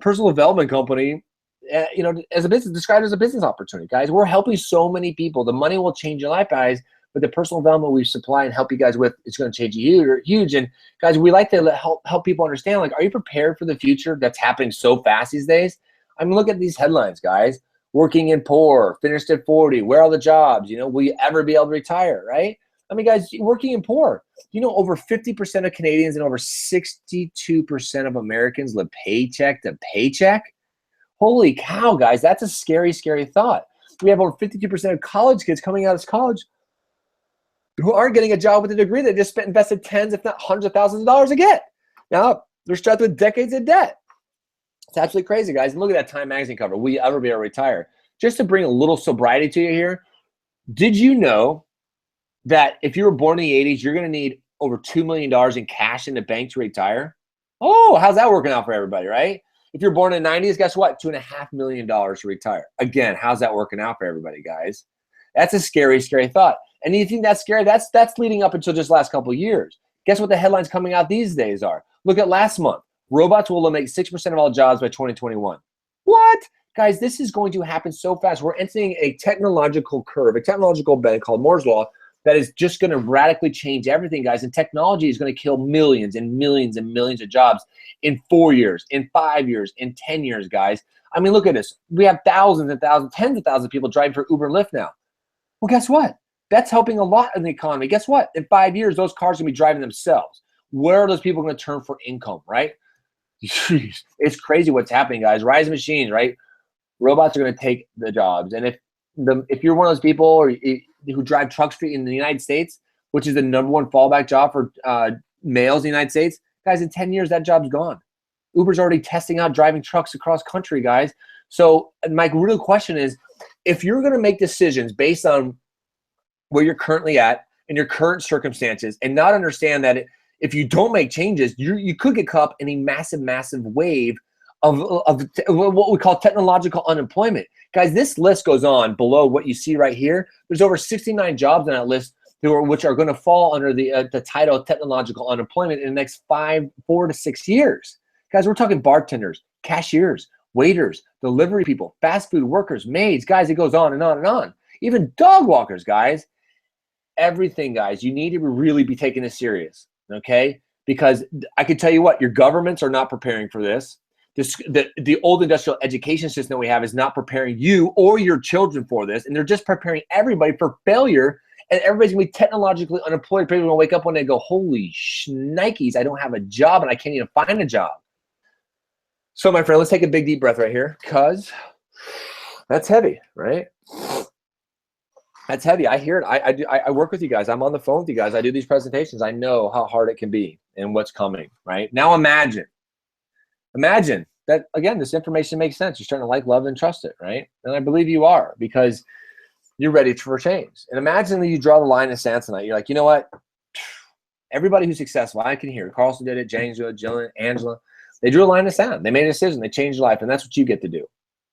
personal development company, as a business, described as a business opportunity, guys. We're helping so many people. The money will change your life, guys, but the personal development we supply and help you guys with is going to change you huge. And guys, we like to help people understand, like, are you prepared for the future that's happening so fast these days? I mean, look at these headlines, guys. Working in poor, finished at 40, where are all the jobs? Will you ever be able to retire, right? I mean, guys, working in poor, over 50% of Canadians and over 62% of Americans live paycheck to paycheck. Holy cow, guys, that's a scary, scary thought. We have over 52% of college kids coming out of college who aren't getting a job with a degree they just invested tens, if not hundreds of thousands of dollars to get. Now, they're strapped with decades of debt. It's absolutely crazy, guys. And look at that Time magazine cover. Will you ever be able to retire? Just to bring a little sobriety to you here, did you know that if you were born in the 80s, you're going to need over $2 million in cash in the bank to retire? Oh, how's that working out for everybody, right? If you're born in the 90s, guess what? $2.5 million to retire. Again, how's that working out for everybody, guys? That's a scary, scary thought. And you think that's scary? That's leading up until just the last couple of years. Guess what the headlines coming out these days are? Look at last month. Robots will eliminate 6% of all jobs by 2021. What? Guys, this is going to happen so fast. We're entering a technological curve, a technological bend called Moore's Law that is just going to radically change everything, guys. And technology is going to kill millions and millions and millions of jobs in 4 years, in 5 years, in 10 years, guys. I mean, look at this. We have thousands and thousands, tens of thousands of people driving for Uber and Lyft now. Well, guess what? That's helping a lot in the economy. Guess what? In 5 years, those cars are going to be driving themselves. Where are those people going to turn for income, right? Jeez, it's crazy what's happening, guys. Rise of machines, right? Robots are going to take the jobs. And if you're one of those people who drive trucks in the United States, which is the #1 fallback job for males in the United States, guys, in 10 years, that job's gone. Uber's already testing out driving trucks across country, guys. So my real question is, if you're going to make decisions based on where you're currently at in your current circumstances and not understand that if you don't make changes, you could get caught up in a massive, massive wave of what we call technological unemployment. Guys, this list goes on below what you see right here. There's over 69 jobs on that list which are going to fall under the title of technological unemployment in the next 4 to 6 years. Guys, we're talking bartenders, cashiers, waiters, delivery people, fast food workers, maids. Guys, it goes on and on and on. Even dog walkers, guys. Everything, guys. You need to really be taking this serious. Okay, because I can tell you what, your governments are not preparing for this. The old industrial education system we have is not preparing you or your children for this, and they're just preparing everybody for failure, and everybody's going to be technologically unemployed. People are going to wake up one day and go, holy shnikes, I don't have a job, and I can't even find a job. So my friend, let's take a big deep breath right here, because that's heavy, right? That's heavy. I hear it. I work with you guys. I'm on the phone with you guys. I do these presentations. I know how hard it can be and what's coming, right? Now imagine that, again, this information makes sense. You're starting to like, love, and trust it, right? And I believe you are, because you're ready for change. And imagine that you draw the line in the sand tonight. You're like, you know what? Everybody who's successful, I can hear it. Carlson did it, James did it, Jillian, Angela. They drew a line in the sand. They made a decision. They changed your life, and that's what you get to do,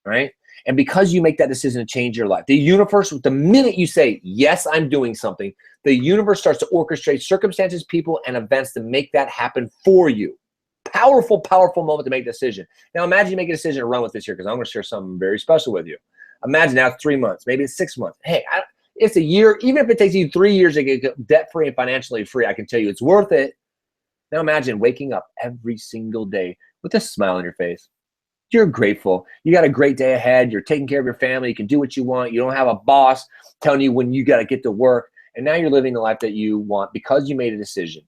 right? And because you make that decision to change your life, the universe, the minute you say, yes, I'm doing something, the universe starts to orchestrate circumstances, people, and events to make that happen for you. Powerful, powerful moment to make a decision. Now imagine you make a decision to run with this year, because I'm going to share something very special with you. Imagine now it's 3 months, maybe it's 6 months. Hey, it's a year. Even if it takes you 3 years to get debt-free and financially free, I can tell you it's worth it. Now imagine waking up every single day with a smile on your face. You're grateful. You got a great day ahead. You're taking care of your family. You can do what you want. You don't have a boss telling you when you got to get to work. And now you're living the life that you want because you made a decision.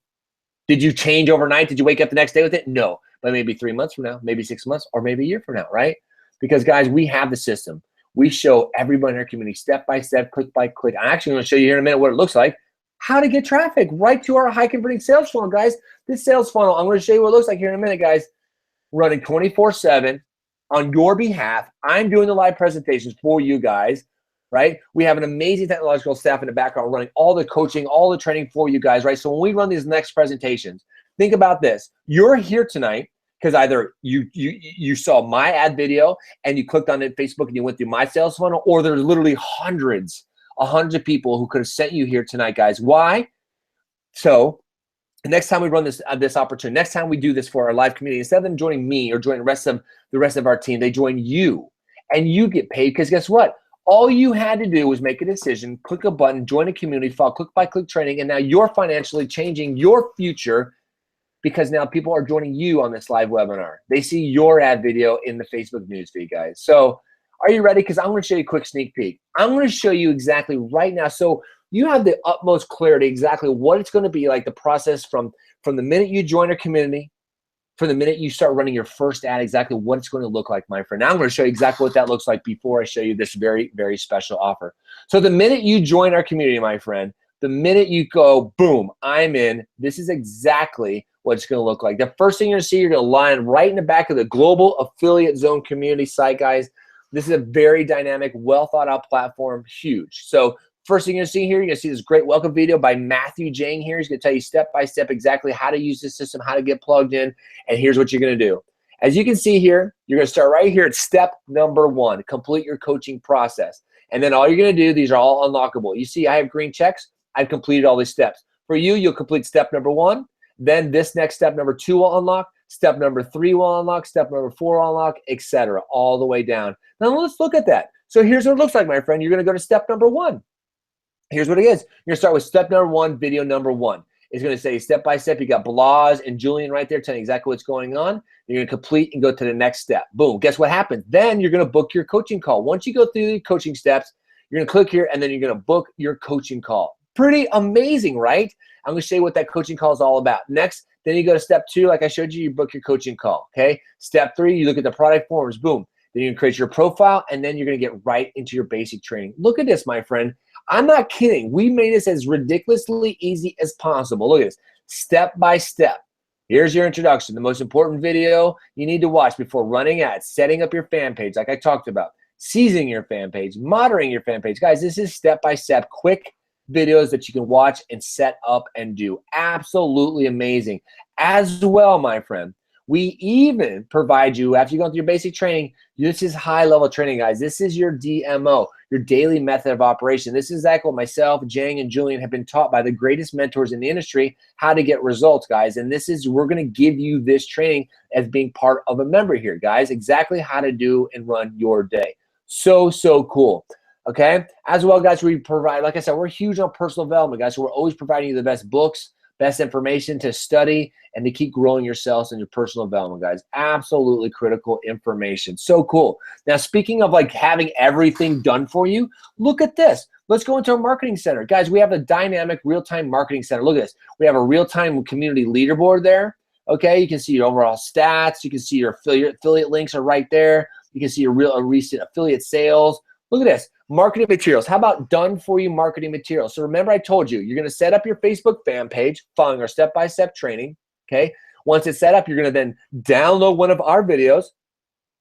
Did you change overnight? Did you wake up the next day with it? No. But maybe 3 months from now, maybe 6 months, or maybe a year from now, right? Because, guys, we have the system. We show everybody in our community step by step, click by click. I'm actually going to show you here in a minute what it looks like, how to get traffic right to our high converting sales funnel, guys. This sales funnel, I'm going to show you what it looks like here in a minute, guys. Running 24/7 on your behalf. I'm doing the live presentations for you guys, right? We have an amazing technological staff in the background running all the coaching, all the training for you guys, right? So when we run these next presentations, think about this. You're here tonight because either you saw my ad video and you clicked on it Facebook and you went through my sales funnel, or there's literally hundreds of people who could have sent you here tonight, guys. Why? So the next time we run this opportunity, next time we do this for our live community, instead of them joining me or joining the rest of our team, they join you, and you get paid, because guess what? All you had to do was make a decision, click a button, join a community, follow click by click training, and now you're financially changing your future, because now people are joining you on this live webinar. They see your ad video in the Facebook newsfeed, guys. So are you ready? Because I'm going to show you a quick sneak peek. I'm going to show you exactly right now. So you have the utmost clarity exactly what it's going to be like, the process from the minute you join our community, from the minute you start running your first ad, exactly what it's going to look like, my friend. Now I'm going to show you exactly what that looks like before I show you this very, very special offer. So the minute you join our community, my friend, the minute you go, boom, I'm in, this is exactly what it's going to look like. The first thing you're going to see, you're going to line right in the back of the Global Affiliate Zone community site, guys. This is a very dynamic, well thought out platform, huge. So first thing you're going to see here, you're going to see this great welcome video by Matthew Jang here. He's going to tell you step by step exactly how to use this system, how to get plugged in, and here's what you're going to do. As you can see here, you're going to start right here at step number 1, complete your coaching process. And then all you're going to do, these are all unlockable. You see I have green checks. I've completed all these steps. For you, you'll complete step number 1. Then this next step, number 2, will unlock. Step number 3 will unlock. Step number 4 will unlock, etc., all the way down. Now let's look at that. So here's what it looks like, my friend. You're going to go to step number 1. Here's what it is. You're going to start with step number 1, video number 1. It's going to say step by step. You got Blaz and Julian right there telling you exactly what's going on. You're going to complete and go to the next step. Boom. Guess what happens? Then you're going to book your coaching call. Once you go through the coaching steps, you're going to click here, and then you're going to book your coaching call. Pretty amazing, right? I'm going to show you what that coaching call is all about. Next, then you go to step 2. Like I showed you, you book your coaching call, okay? Step 3, you look at the product forms. Boom. Then you can create your profile, and then you're going to get right into your basic training. Look at this, my friend. I'm not kidding. We made this as ridiculously easy as possible. Look at this, step by step. Here's your introduction, the most important video you need to watch before running ads, setting up your fan page like I talked about, seasoning your fan page, monitoring your fan page. Guys, this is step-by-step, quick videos that you can watch and set up and do. Absolutely amazing. As well, my friend, we even provide you, after you go through your basic training, this is high-level training, guys. This is your DMO, your daily method of operation. This is exactly what myself, Jang, and Julian have been taught by the greatest mentors in the industry, how to get results, guys. And this is, we're going to give you this training as being part of a member here, guys, exactly how to do and run your day. So, so cool. Okay? As well, guys, we provide, like I said, we're huge on personal development, guys. So we're always providing you the best books, best information to study and to keep growing yourselves and your personal development, guys. Absolutely critical information. So cool. Now, speaking of like having everything done for you, look at this. Let's go into our marketing center. Guys, we have a dynamic real-time marketing center. Look at this. We have a real-time community leaderboard there, Okay, you can see your overall stats. You can see your affiliate links are right there. You can see your recent affiliate sales. Look at this, marketing materials. How about done for you marketing materials? So remember I told you, you're gonna set up your Facebook fan page following our step-by-step training, okay? Once it's set up, you're gonna then download one of our videos.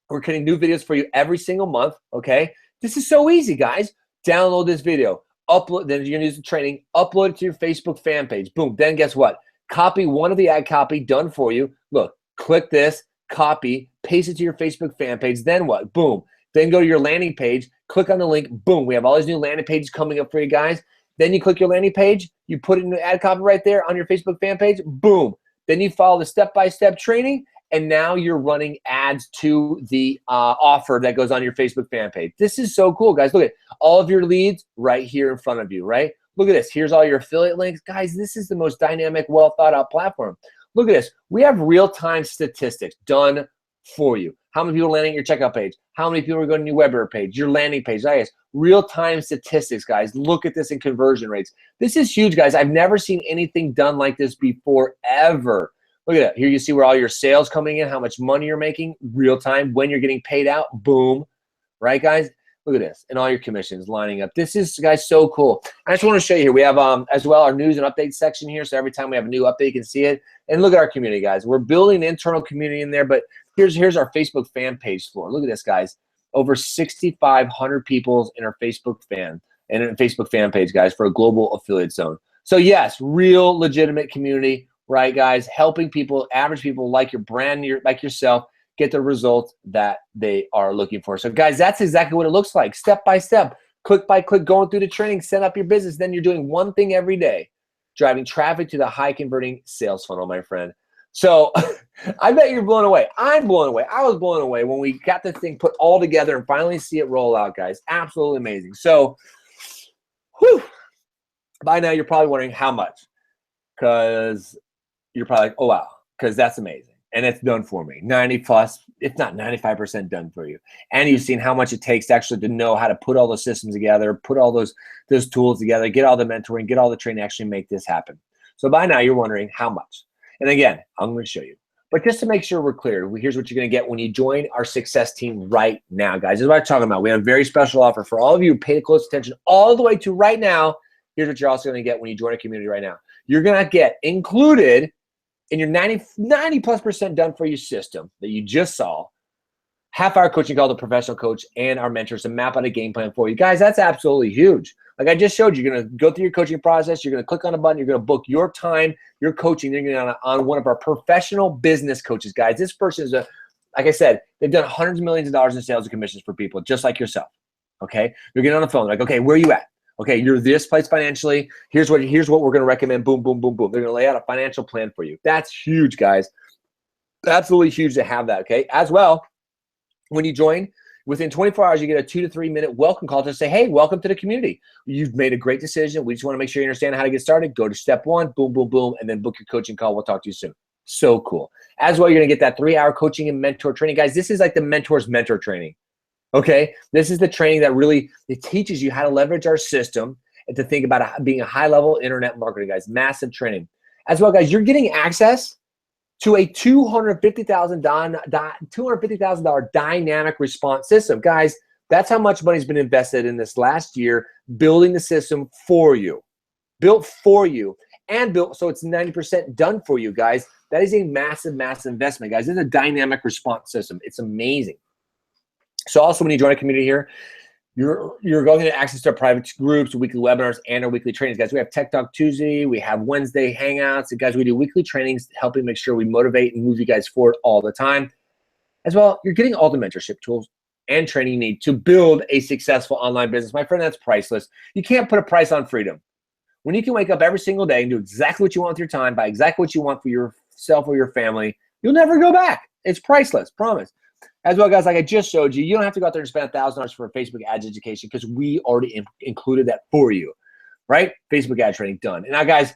We're creating new videos for you every single month, okay? This is so easy, guys. Download this video, upload, then you're gonna use the training, upload it to your Facebook fan page. Boom, then guess what? Copy one of the ad copy, done for you. Look, click this, copy, paste it to your Facebook fan page. Then what? Boom. Then go to your landing page, click on the link, boom. We have all these new landing pages coming up for you guys. Then you click your landing page, you put it in the ad copy right there on your Facebook fan page, boom. Then you follow the step-by-step training, and now you're running ads to the offer that goes on your Facebook fan page. This is so cool, guys. Look at all of your leads right here in front of you, right? Look at this. Here's all your affiliate links. Guys, this is the most dynamic, well-thought-out platform. Look at this. We have real-time statistics done for you. How many people are landing your checkout page? How many people are going to your Weber page, your landing page? Guys, real-time statistics, guys. Look at this in conversion rates. This is huge, guys. I've never seen anything done like this before, ever. Look at that. Here you see where all your sales coming in, how much money you're making, real-time, when you're getting paid out, boom. Right, guys? Look at this, and all your commissions lining up. This is, guys, so cool. I just want to show you here. We have, as well, our news and updates section here, so every time we have a new update, you can see it. And look at our community, guys. We're building an internal community in there, but here's our Facebook fan page floor. Look at this, guys. Over 6,500 people in our Facebook fan page, guys, for a global affiliate zone. So, yes, real legitimate community, right, guys? Helping people, average people like your brand, like yourself, get the results that they are looking for. So guys, that's exactly what it looks like, step by step, click by click, going through the training, set up your business. Then you're doing one thing every day, driving traffic to the high converting sales funnel, my friend. So I bet you're blown away. I'm blown away. I was blown away when we got this thing put all together and finally see it roll out, guys. Absolutely amazing. So whew, by now you're probably wondering how much, because you're probably like, oh wow, because that's amazing. And it's done for me. 90 plus, if not 95% done for you. And you've seen how much it takes actually to know how to put all the systems together, put all those tools together, get all the mentoring, get all the training, actually make this happen. So by now you're wondering how much. And again, I'm going to show you. But just to make sure we're clear, here's what you're going to get when you join our success team right now, guys. This is what I'm talking about. We have a very special offer for all of you. Pay close attention all the way to right now. Here's what you're also going to get when you join a community right now. You're going to get included in your 90+% done for you system that you just saw, half-hour coaching call to professional coach and our mentors to map out a game plan for you. Guys, that's absolutely huge. Like I just showed you, you're going to go through your coaching process. You're going to click on a button. You're going to book your time, your coaching. You're going to on one of our professional business coaches, guys. This person is like I said, they've done hundreds of millions of dollars in sales and commissions for people just like yourself. Okay, you're getting on the phone like, okay, where are you at? Okay, you're this place financially. Here's what we're going to recommend. Boom, boom, boom, boom. They're going to lay out a financial plan for you. That's huge, guys. Absolutely huge to have that. Okay, as well, when you join, within 24 hours, you get a 2 to 3 minute welcome call to say, hey, welcome to the community. You've made a great decision. We just want to make sure you understand how to get started. Go to step 1, boom, boom, boom, and then book your coaching call. We'll talk to you soon. So cool. As well, you're going to get that 3-hour coaching and mentor training. Guys, this is like the mentor's mentor training. Okay, this is the training that really, it teaches you how to leverage our system and to think about being a high-level internet marketer, guys. Massive training. As well, guys, you're getting access to a $250,000 dynamic response system. Guys, that's how much money's been invested in this last year building the system for you. Built for you and built so it's 90% done for you, guys. That is a massive, massive investment, guys. This is a dynamic response system. It's amazing. So also when you join a community here, you're going to get access to our private groups, weekly webinars, and our weekly trainings. Guys, we have Tech Talk Tuesday. We have Wednesday Hangouts. And guys, we do weekly trainings helping make sure we motivate and move you guys forward all the time. As well, you're getting all the mentorship tools and training you need to build a successful online business. My friend, that's priceless. You can't put a price on freedom. When you can wake up every single day and do exactly what you want with your time, buy exactly what you want for yourself or your family, you'll never go back. It's priceless, promise. As well, guys, like I just showed you, you don't have to go out there and spend $1,000 for a Facebook ads education because we already included that for you, right? Facebook ad training done. And now, guys,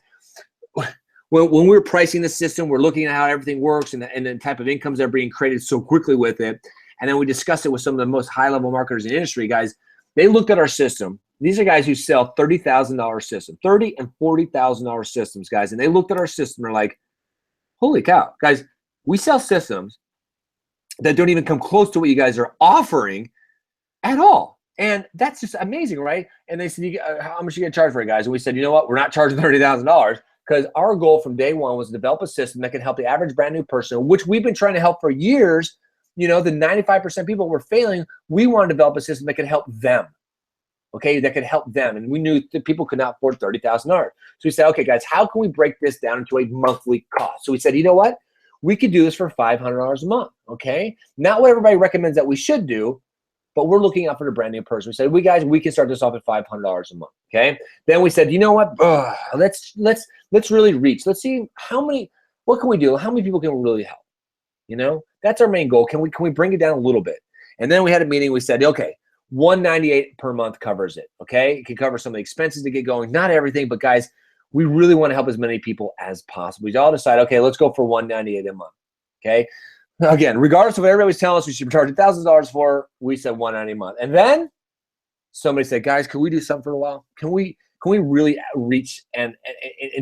when we're pricing the system, we're looking at how everything works and the type of incomes that are being created so quickly with it. And then we discussed it with some of the most high-level marketers in the industry, guys. They looked at our system. These are guys who sell $30,000 systems, $30,000 and $40,000 systems, guys. And they looked at our system and are like, holy cow, guys, we sell systems that don't even come close to what you guys are offering at all. And that's just amazing, right? And they said, how much you get charged for it, guys? And we said, you know what? We're not charging $30,000 because our goal from day one was to develop a system that can help the average brand new person, which we've been trying to help for years. You know, the 95% people were failing. We want to develop a system that could help them. Okay, that could help them. And we knew that people could not afford $30,000. So we said, okay, guys, how can we break this down into a monthly cost? So we said, you know what? We could do this for $500 a month, okay? Not what everybody recommends that we should do, but we're looking out for the brand new person. We said, we can start this off at $500 a month, okay? Then we said, you know what? Let's really reach. Let's see what can we do? How many people can we really help? You know, that's our main goal. Can we bring it down a little bit? And then we had a meeting. We said, okay, $198 per month covers it, okay? It can cover some of the expenses to get going. Not everything, but guys, we really want to help as many people as possible. We all decided, okay, let's go for $198 a month, okay? Again, regardless of what everybody was telling us we should be charging $1,000 for, we said $190 a month. And then somebody said, guys, can we do something for a while? Can we really reach and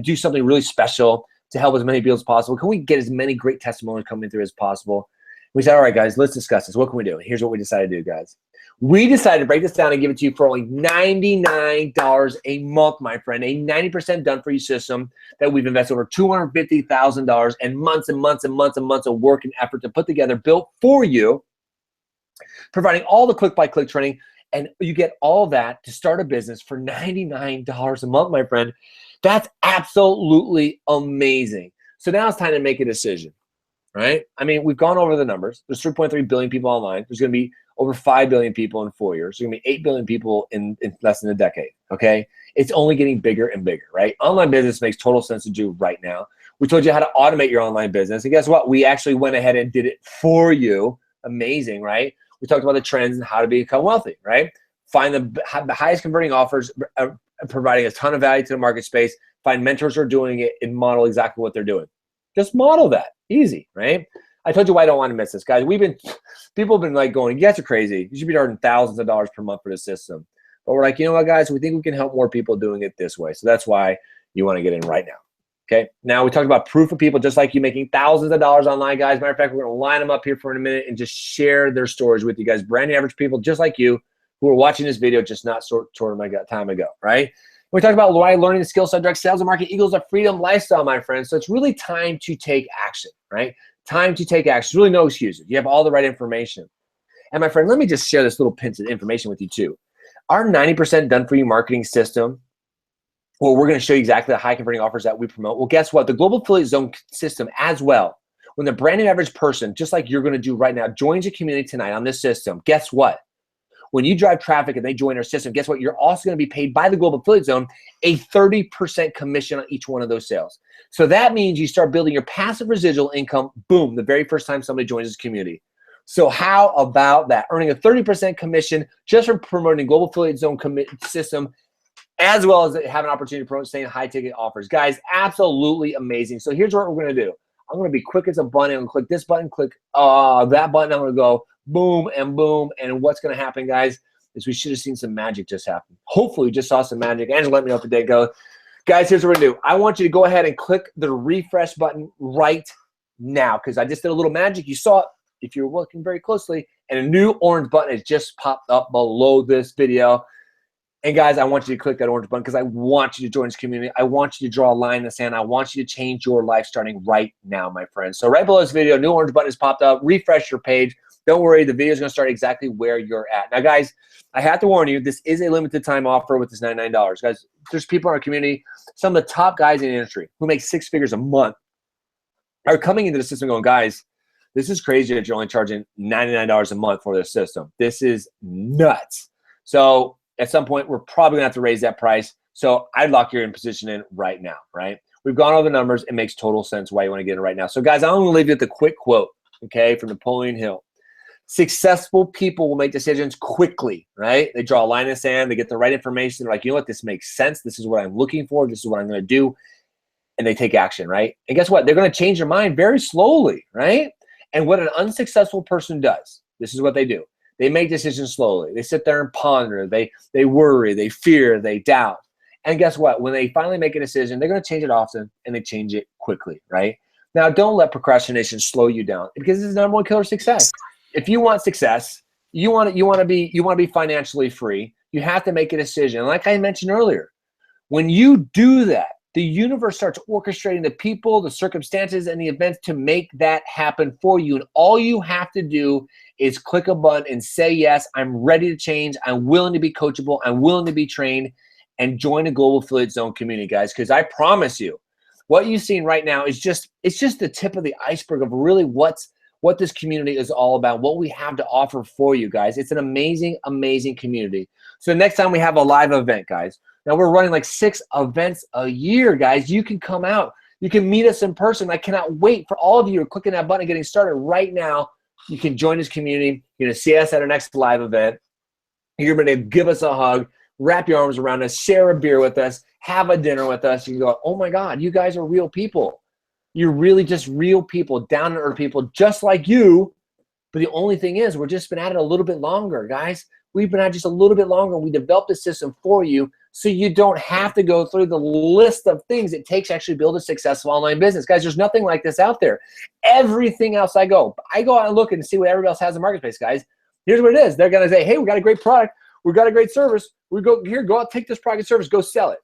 do something really special to help as many people as possible? Can we get as many great testimonies coming through as possible? We said, all right, guys, let's discuss this. What can we do? Here's what we decided to do, guys. We decided to break this down and give it to you for only $99 a month, my friend. A 90% done-for-you system that we've invested over $250,000 and months and months and months and months of work and effort to put together, built for you, providing all the click-by-click training. And you get all that to start a business for $99 a month, my friend. That's absolutely amazing. So now it's time to make a decision, right? I mean, we've gone over the numbers. There's 3.3 billion people online. There's going to be over 5 billion people in 4 years. There's going to be 8 billion people in less than a decade, okay? It's only getting bigger and bigger, right? Online business makes total sense to do right now. We told you how to automate your online business. And guess what? We actually went ahead and did it for you. Amazing, right? We talked about the trends and how to become wealthy, right? Find the highest converting offers, providing a ton of value to the market space. Find mentors who are doing it and model exactly what they're doing. Just model that. Easy, right? I told you why I don't want to miss this, guys. People have been like going, you guys are crazy. You should be charging thousands of dollars per month for this system. But we're like, you know what, guys? We think we can help more people doing it this way. So that's why you want to get in right now. Okay. Now we talked about proof of people just like you making thousands of dollars online, guys. Matter of fact, we're going to line them up here for a minute and just share their stories with you guys. Brand new average people just like you who are watching this video just not short time ago, right? We talked about why learning the skill set, direct sales and market equals a freedom lifestyle, my friends. So it's really time to take action, right? Time to take action. There's really no excuses. You have all the right information. And my friend, let me just share this little pinch of information with you too. Our 90% done for you marketing system, well, we're going to show you exactly the high converting offers that we promote. Well, guess what? The Global Affiliate Zone system as well. When the brand new average person, just like you're going to do right now, joins your community tonight on this system, guess what? When you drive traffic and they join our system, guess what? You're also going to be paid by the Global Affiliate Zone a 30% commission on each one of those sales. So that means you start building your passive residual income, boom, the very first time somebody joins this community. So how about that? Earning a 30% commission just for promoting Global Affiliate Zone system, as well as have an opportunity to promote saying high ticket offers. Guys, absolutely amazing. So here's what we're going to do. I'm going to be quick as a button. I'm going to click this button, click that button. I'm going to go boom and boom. And what's going to happen, guys, is we should have seen some magic just happen. Hopefully, we just saw some magic. Angela, let me know if it did go. Guys, here's what we're going to do. I want you to go ahead and click the refresh button right now because I just did a little magic. You saw it if you're looking very closely. And a new orange button has just popped up below this video. And guys, I want you to click that orange button because I want you to join this community. I want you to draw a line in the sand. I want you to change your life starting right now, my friends. So right below this video, new orange button has popped up. Refresh your page. Don't worry, the video is going to start exactly where you're at. Now, guys, I have to warn you, this is a limited time offer with this $99. Guys, there's people in our community, some of the top guys in the industry who make 6 figures a month are coming into the system going, guys, this is crazy that you're only charging $99 a month for this system. This is nuts. So at some point, we're probably going to have to raise that price. So I'd lock your position in right now, right? We've gone over the numbers. It makes total sense why you want to get in right now. So guys, I'm going to leave you with a quick quote, okay, from Napoleon Hill. Successful people will make decisions quickly, right? They draw a line in the sand. They get the right information. They're like, you know what? This makes sense. This is what I'm looking for. This is what I'm going to do. And they take action, right? And guess what? They're going to change their mind very slowly, right? And what an unsuccessful person does, this is what they do. They make decisions slowly. They sit there and ponder. They worry. They fear. They doubt. And guess what? When they finally make a decision, they're going to change it often, and they change it quickly, right? Now, don't let procrastination slow you down, because this is the number one killer to success. If you want success, you want to be financially free, you have to make a decision. Like I mentioned earlier, when you do that, the universe starts orchestrating the people, the circumstances, and the events to make that happen for you. And all you have to do is click a button and say, yes, I'm ready to change. I'm willing to be coachable. I'm willing to be trained, and join the Global Affiliate Zone community, guys. Because I promise you, what you've seen right now is it's just the tip of the iceberg of really what this community is all about, what we have to offer for you guys. It's an amazing, amazing community. So next time we have a live event, guys. Now we're running like 6 events a year, guys. You can come out. You can meet us in person. I cannot wait for all of you clicking that button and getting started right now. You can join this community. You're going to see us at our next live event. You're going to give us a hug, wrap your arms around us, share a beer with us, have a dinner with us. You can go, oh my God, you guys are real people. You're really just real people, down to earth people, just like you. But the only thing is, we're just been at it a little bit longer, guys. We've been at it just a little bit longer. We developed a system for you so you don't have to go through the list of things it takes to actually build a successful online business. Guys, there's nothing like this out there. Everything else I go out and look and see what everybody else has in the marketplace, guys. Here's what it is. They're going to say, hey, we got a great product. We got a great service. Go out, take this product and service, go sell it.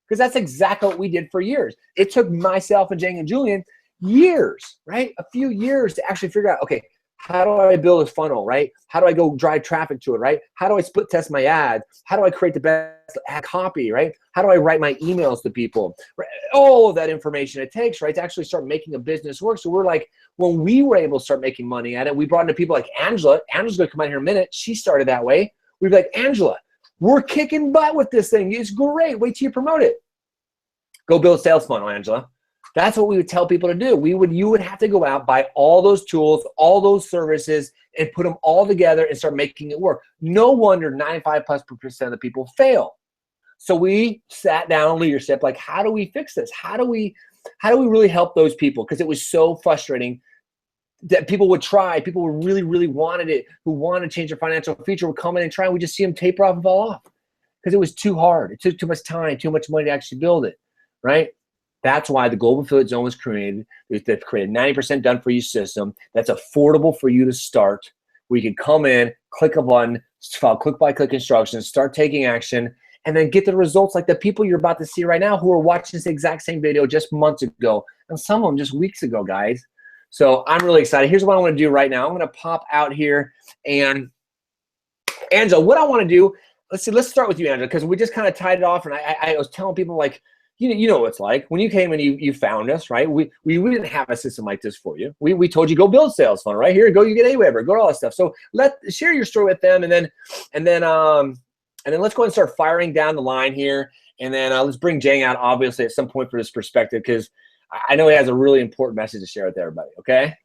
Because that's exactly what we did for years. It took myself and Jang and Julian years, right? A few years to actually figure out, okay, how do I build a funnel, right? How do I go drive traffic to it, right? How do I split test my ads? How do I create the best ad copy, right? How do I write my emails to people? Right? All of that information it takes, right, to actually start making a business work. So we're like, when we were able to start making money at it, we brought in people like Angela. Angela's going to come out here in a minute. She started that way. We'd be like, Angela, we're kicking butt with this thing. It's great. Wait till you promote it. Go build a sales funnel, Angela. That's what we would tell people to do. You would have to go out, buy all those tools, all those services, and put them all together and start making it work. No wonder 95+% of the people fail. So we sat down in leadership, like, how do we fix this? How do we really help those people? Because it was so frustrating that people would try. People who really, really wanted it, who wanted to change their financial future, would come in and try, and we just see them taper off and fall off because it was too hard. It took too much time, too much money to actually build it, right? That's why the Global Affiliate Zone was created. They've created 90% done for you system that's affordable for you to start, where you can come in, click a button, follow click-by-click instructions, start taking action, and then get the results like the people you're about to see right now who are watching this exact same video just months ago, and some of them just weeks ago, guys. So I'm really excited. Here's what I want to do right now. I'm going to pop out here, and Angela, what I want to do, let's start with you, Angela, because we just kind of tied it off, and I was telling people, like, you know what it's like when you came and you found us, right? We didn't have a system like this for you. We told you go build a sales funnel, right? Here, go, you get Aweber, go to all that stuff. So share your story with them, and then let's go ahead and start firing down the line here, and then let's bring Jang out obviously at some point for this perspective, because I know he has a really important message to share with everybody. Okay.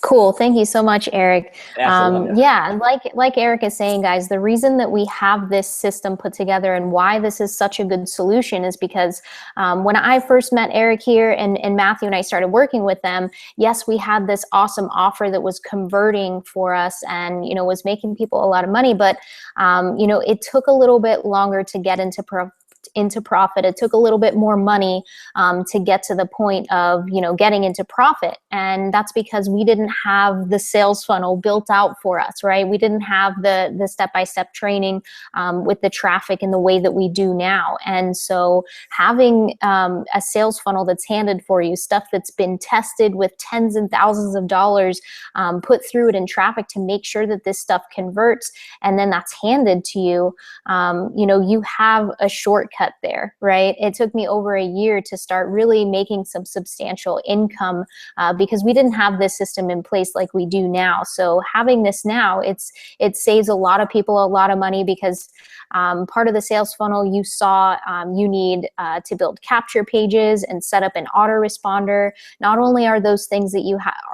Cool. Thank you so much, Eric. Absolutely. Yeah, like Eric is saying, guys, the reason that we have this system put together and why this is such a good solution is because when I first met Eric here and Matthew and I started working with them, yes, we had this awesome offer that was converting for us and, was making people a lot of money, but, it took a little bit longer to get into profit. It took a little bit more money to get to the point of, getting into profit. And that's because we didn't have the sales funnel built out for us, right? We didn't have the step-by-step training with the traffic in the way that we do now. And so having a sales funnel that's handed for you, stuff that's been tested with tens and thousands of dollars put through it in traffic to make sure that this stuff converts, and then that's handed to you, you have a shortcut there, right? It took me over a year to start really making some substantial income because we didn't have this system in place like we do now. So having this now, it saves a lot of people a lot of money because part of the sales funnel you saw, you need to build capture pages and set up an autoresponder. Not only are those things that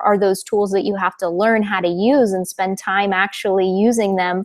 are those tools that you have to learn how to use and spend time actually using them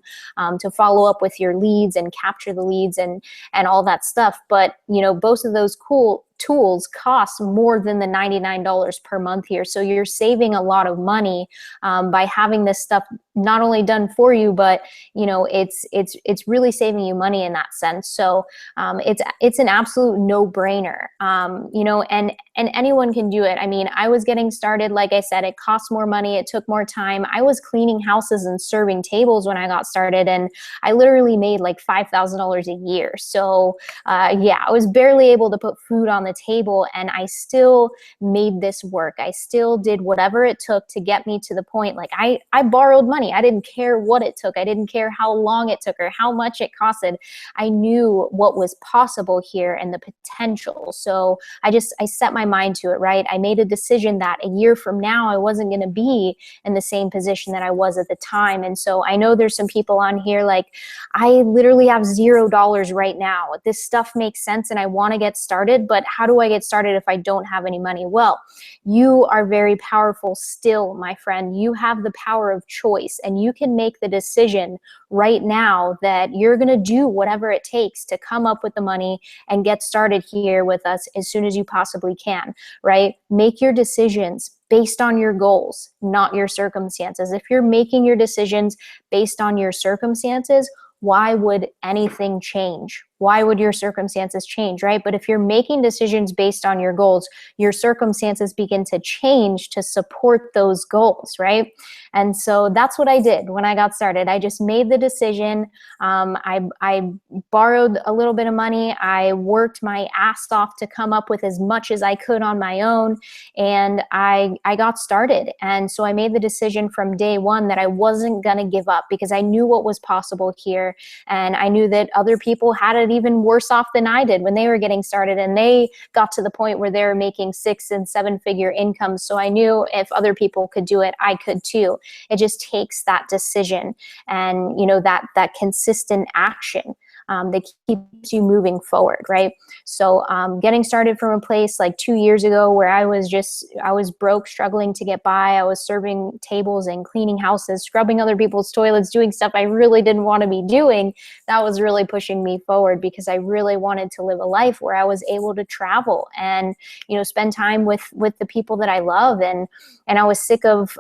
to follow up with your leads and capture the leads and all that stuff, but both of those cool tools cost more than the $99 per month here. So you're saving a lot of money by having this stuff not only done for you, but it's really saving you money in that sense. So it's an absolute no-brainer. And anyone can do it. I mean, I was getting started, like I said, it costs more money, it took more time. I was cleaning houses and serving tables when I got started, and I literally made like $5,000 a year. So yeah, I was barely able to put food on the table, and I still made this work. I still did whatever it took to get me to the point. Like I borrowed money. I didn't care what it took. I didn't care how long it took or how much it costed. I knew what was possible here and the potential. So I set my mind to it, right? I made a decision that a year from now, I wasn't going to be in the same position that I was at the time. And so I know there's some people on here like, I literally have $0 right now. This stuff makes sense and I want to get started, but how do I get started if I don't have any money? Well, you are very powerful still, my friend. You have the power of choice, and you can make the decision right now that you're going to do whatever it takes to come up with the money and get started here with us as soon as you possibly can, right? Make your decisions based on your goals, not your circumstances. If you're making your decisions based on your circumstances, why would anything change? Why would your circumstances change, right? But if you're making decisions based on your goals, your circumstances begin to change to support those goals, right? And so that's what I did when I got started. I just made the decision. I borrowed a little bit of money. I worked my ass off to come up with as much as I could on my own, and I got started. And so I made the decision from day one that I wasn't going to give up, because I knew what was possible here, and I knew that other people had it even worse off than I did when they were getting started, and they got to the point where they were making 6- and 7-figure incomes. So I knew if other people could do it, I could too. It just takes that decision and that consistent action that keeps you moving forward, right? So getting started from a place like 2 years ago where I was broke, struggling to get by. I was serving tables and cleaning houses, scrubbing other people's toilets, doing stuff I really didn't want to be doing. That was really pushing me forward, because I really wanted to live a life where I was able to travel and spend time with the people that I love. And I was sick of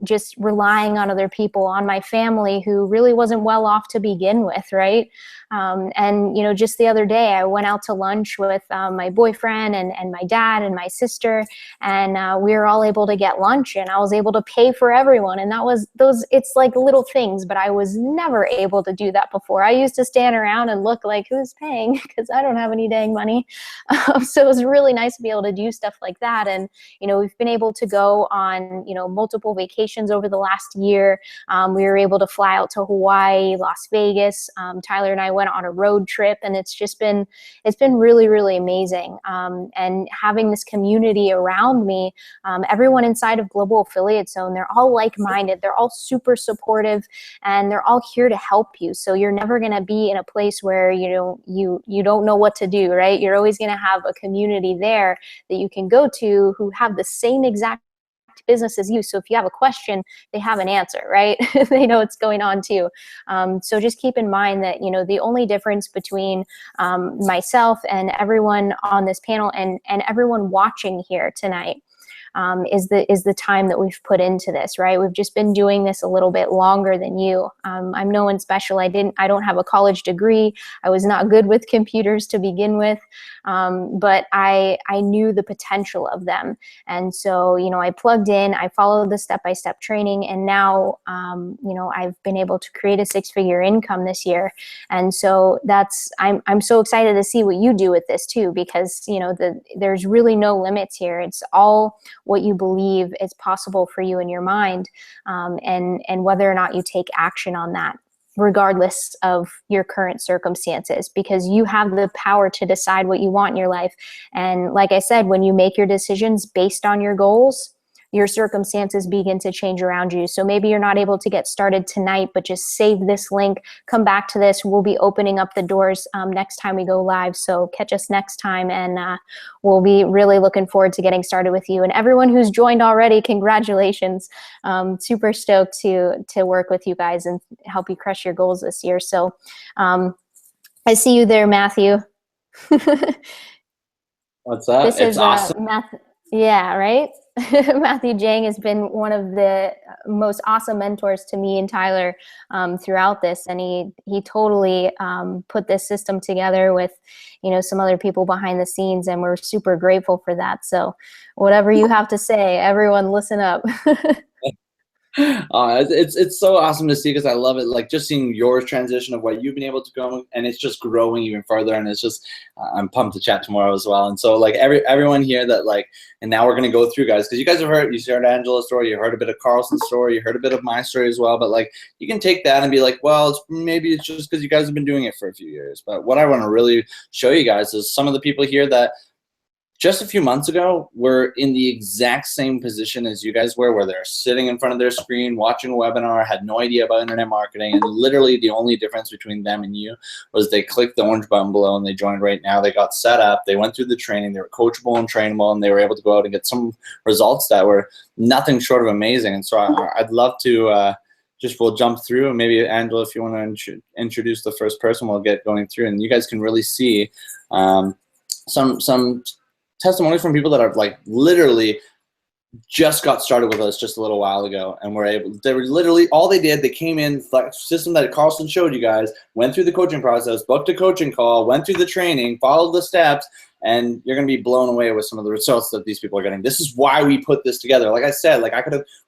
just relying on other people, on my family who really wasn't well off to begin with, right? And just the other day, I went out to lunch with my boyfriend and my dad and my sister, and we were all able to get lunch, and I was able to pay for everyone. And it's like little things, but I was never able to do that before. I used to stand around and look like, who's paying? Because I don't have any dang money. So it was really nice to be able to do stuff like that. And we've been able to go on multiple vacations over the last year. We were able to fly out to Hawaii, Las Vegas. Tyler and I went on a road trip, and it's been really, really amazing. And having this community around me, everyone inside of Global Affiliate Zone, they're all like-minded, they're all super supportive, and they're all here to help you. So you're never going to be in a place where you don't know what to do, right? You're always going to have a community there that you can go to who have the same exact business as you. So if you have a question, they have an answer, right? They know what's going on too. So just keep in mind that, the only difference between myself and everyone on this panel and everyone watching here tonight is the time that we've put into this, right? We've just been doing this a little bit longer than you. I'm no one special. I don't have a college degree. I was not good with computers to begin with, but I knew the potential of them. And so, I plugged in, I followed the step-by-step training, and now, I've been able to create a 6-figure income this year. And so I'm so excited to see what you do with this too, because, there's really no limits here. It's all what you believe is possible for you in your mind, and whether or not you take action on that, regardless of your current circumstances, because you have the power to decide what you want in your life. And like I said, when you make your decisions based on your goals, your circumstances begin to change around you. So maybe you're not able to get started tonight, but just save this link, come back to this. We'll be opening up the doors next time we go live. So catch us next time, and we'll be really looking forward to getting started with you. And everyone who's joined already, congratulations. Super stoked to work with you guys and help you crush your goals this year. So I see you there, Matthew. What's that? This It's is awesome. yeah, right? Matthew Jang has been one of the most awesome mentors to me and Tyler throughout this, and he totally put this system together with, you know, some other people behind the scenes, and we're super grateful for that. So whatever you have to say, everyone listen up. It's so awesome to see, because I love it. Like, just seeing your transition of what you've been able to go, and it's just growing even further. And it's just, I'm pumped to chat tomorrow as well. And so, like, everyone here that, like, and now we're gonna go through, guys, because you guys have heard, you heard Angela's story, you heard a bit of Carlson's story, you heard a bit of my story as well. But, like, you can take that and be like, well, maybe it's just because you guys have been doing it for a few years. But what I want to really show you guys is some of the people here that just a few months ago were in the exact same position as you guys were, where they're sitting in front of their screen watching a webinar, had no idea about internet marketing, and literally the only difference between them and you was they clicked the orange button below and they joined right now. They got set up, they went through the training, they were coachable and trainable, and they were able to go out and get some results that were nothing short of amazing. And so I'd love to we'll jump through, and maybe Angela, if you want to introduce the first person, we'll get going through, and you guys can really see some testimonies from people that are, like, literally just got started with us just a little while ago, and they were literally, all they did, they came in, like, system that Carlson showed you guys, went through the coaching process, booked a coaching call, went through the training, followed the steps, and you're going to be blown away with some of the results that these people are getting. This is why we put this together. Like I said, like,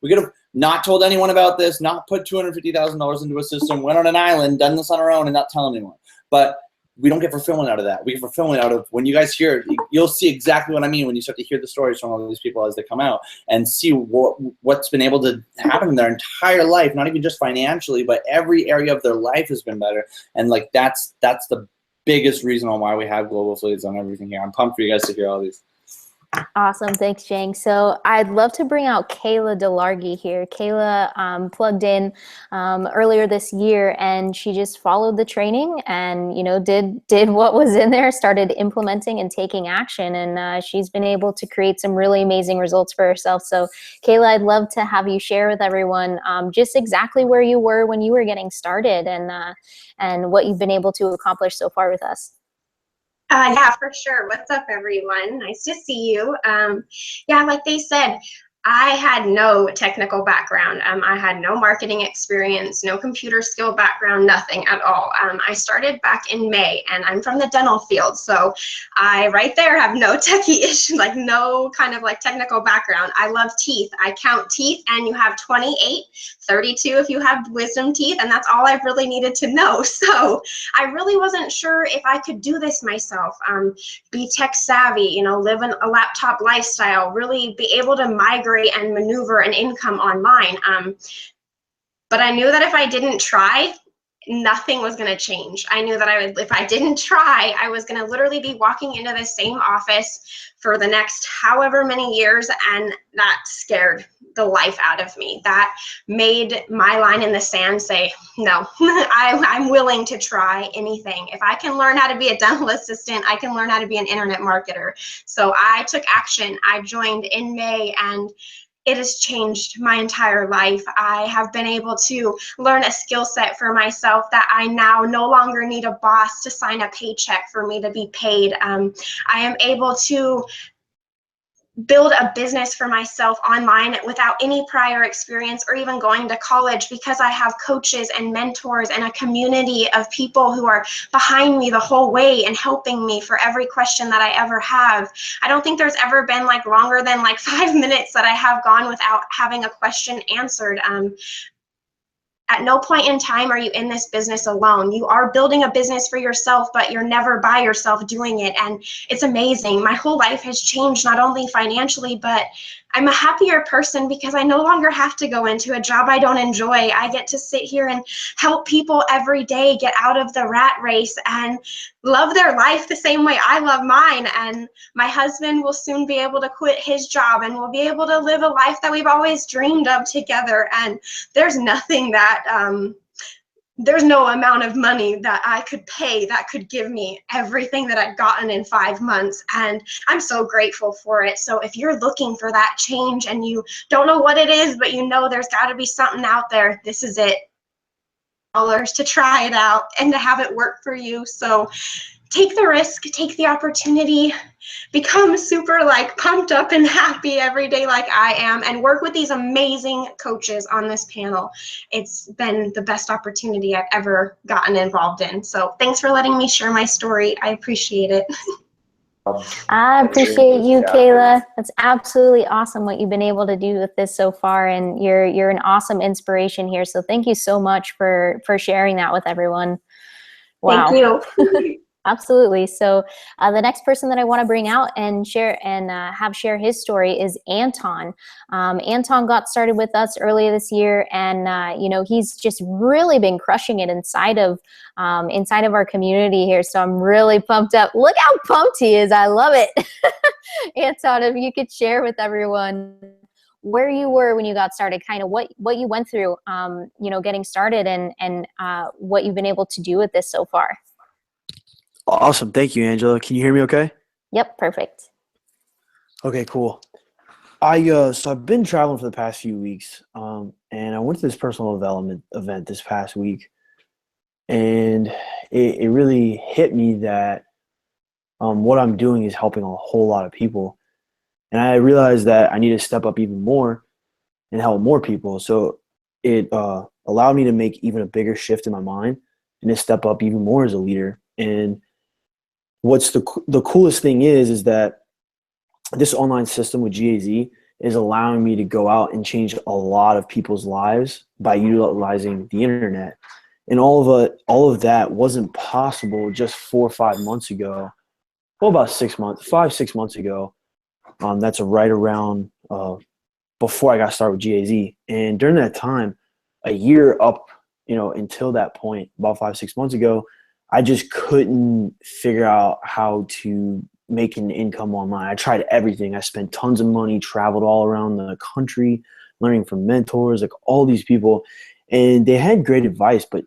we could have not told anyone about this, not put $250,000 into a system, went on an island, done this on our own, and not telling anyone. But we don't get fulfillment out of that. We get fulfillment out of when you guys hear it. You'll see exactly what I mean when you start to hear the stories from all these people as they come out and see what's been able to happen in their entire life, not even just financially, but every area of their life has been better. And, like, that's the biggest reason on why we have Global Fleets on everything here. I'm pumped for you guys to hear all these. Awesome. Thanks, Jang. So I'd love to bring out Kayla DeLargy here. Kayla plugged in earlier this year, and she just followed the training and, you know, did what was in there, started implementing and taking action. And she's been able to create some really amazing results for herself. So Kayla, I'd love to have you share with everyone just exactly where you were when you were getting started, and what you've been able to accomplish so far with us. Yeah, for sure. What's up, everyone? Nice to see you. Yeah, like they said, I had no technical background. I had no marketing experience, no computer skill background, nothing at all. I started back in May, and I'm from the dental field, so I right there have no techie issue, like no kind of like technical background. I love teeth. I count teeth, and you have 28, 32 if you have wisdom teeth, and that's all I've really needed to know. So I really wasn't sure if I could do this myself, be tech savvy, you know, live in a laptop lifestyle, really be able to migrate and maneuver an income online. But I knew that if I didn't try, nothing was going to change. I knew that if I didn't try, I was going to literally be walking into the same office for the next however many years, and that scared the life out of me. That made my line in the sand say, no, I'm willing to try anything. If I can learn how to be a dental assistant, I can learn how to be an internet marketer. So I took action. I joined in May, and it has changed my entire life. I have been able to learn a skill set for myself that I now no longer need a boss to sign a paycheck for me to be paid. I am able to build a business for myself online without any prior experience or even going to college, because I have coaches and mentors and a community of people who are behind me the whole way and helping me for every question that I ever have. I don't think there's ever been like longer than like 5 minutes that I have gone without having a question answered. At no point in time are you in this business alone. You are building a business for yourself, but you're never by yourself doing it. And it's amazing. My whole life has changed, not only financially, but I'm a happier person because I no longer have to go into a job I don't enjoy. I get to sit here and help people every day get out of the rat race and love their life the same way I love mine. And my husband will soon be able to quit his job, and we'll be able to live a life that we've always dreamed of together. And there's nothing that there's no amount of money that I could pay that could give me everything that I've gotten in 5 months. And I'm so grateful for it. So if you're looking for that change and you don't know what it is, but you know there's got to be something out there, this is it. To try it out and to have it work for you. So take the risk, take the opportunity, become super like pumped up and happy every day like I am, and work with these amazing coaches on this panel. It's been the best opportunity I've ever gotten involved in. So thanks for letting me share my story. I appreciate it. I appreciate you, Kayla. That's absolutely awesome what you've been able to do with this so far, and you're an awesome inspiration here. So thank you so much for sharing that with everyone. Wow. Thank you. Absolutely. So the next person that I want to bring out and share and have share his story is Anton. Anton got started with us earlier this year, and you know, he's just really been crushing it inside of our community here. So I'm really pumped up. Look how pumped he is. I love it. Anton, if you could share with everyone where you were when you got started, kind of what you went through, you know, getting started, and what you've been able to do with this so far. Awesome. Thank you, Angela. Can you hear me okay? Yep, perfect. Okay, cool. So I've been traveling for the past few weeks, and I went to this personal development event this past week, and it really hit me that what I'm doing is helping a whole lot of people, and I realized that I need to step up even more and help more people. So it allowed me to make even a bigger shift in my mind and to step up even more as a leader. And what's the coolest thing is that this online system with GAZ is allowing me to go out and change a lot of people's lives by utilizing the internet. And all of that wasn't possible just 4 or 5 months ago. Well, about 6 months, 6 months ago. That's right around before I got started with GAZ. And during that time, a year up, you know, until that point, about 5, 6 months ago, I just couldn't figure out how to make an income online. I tried everything. I spent tons of money, traveled all around the country, learning from mentors, like all these people. And they had great advice, but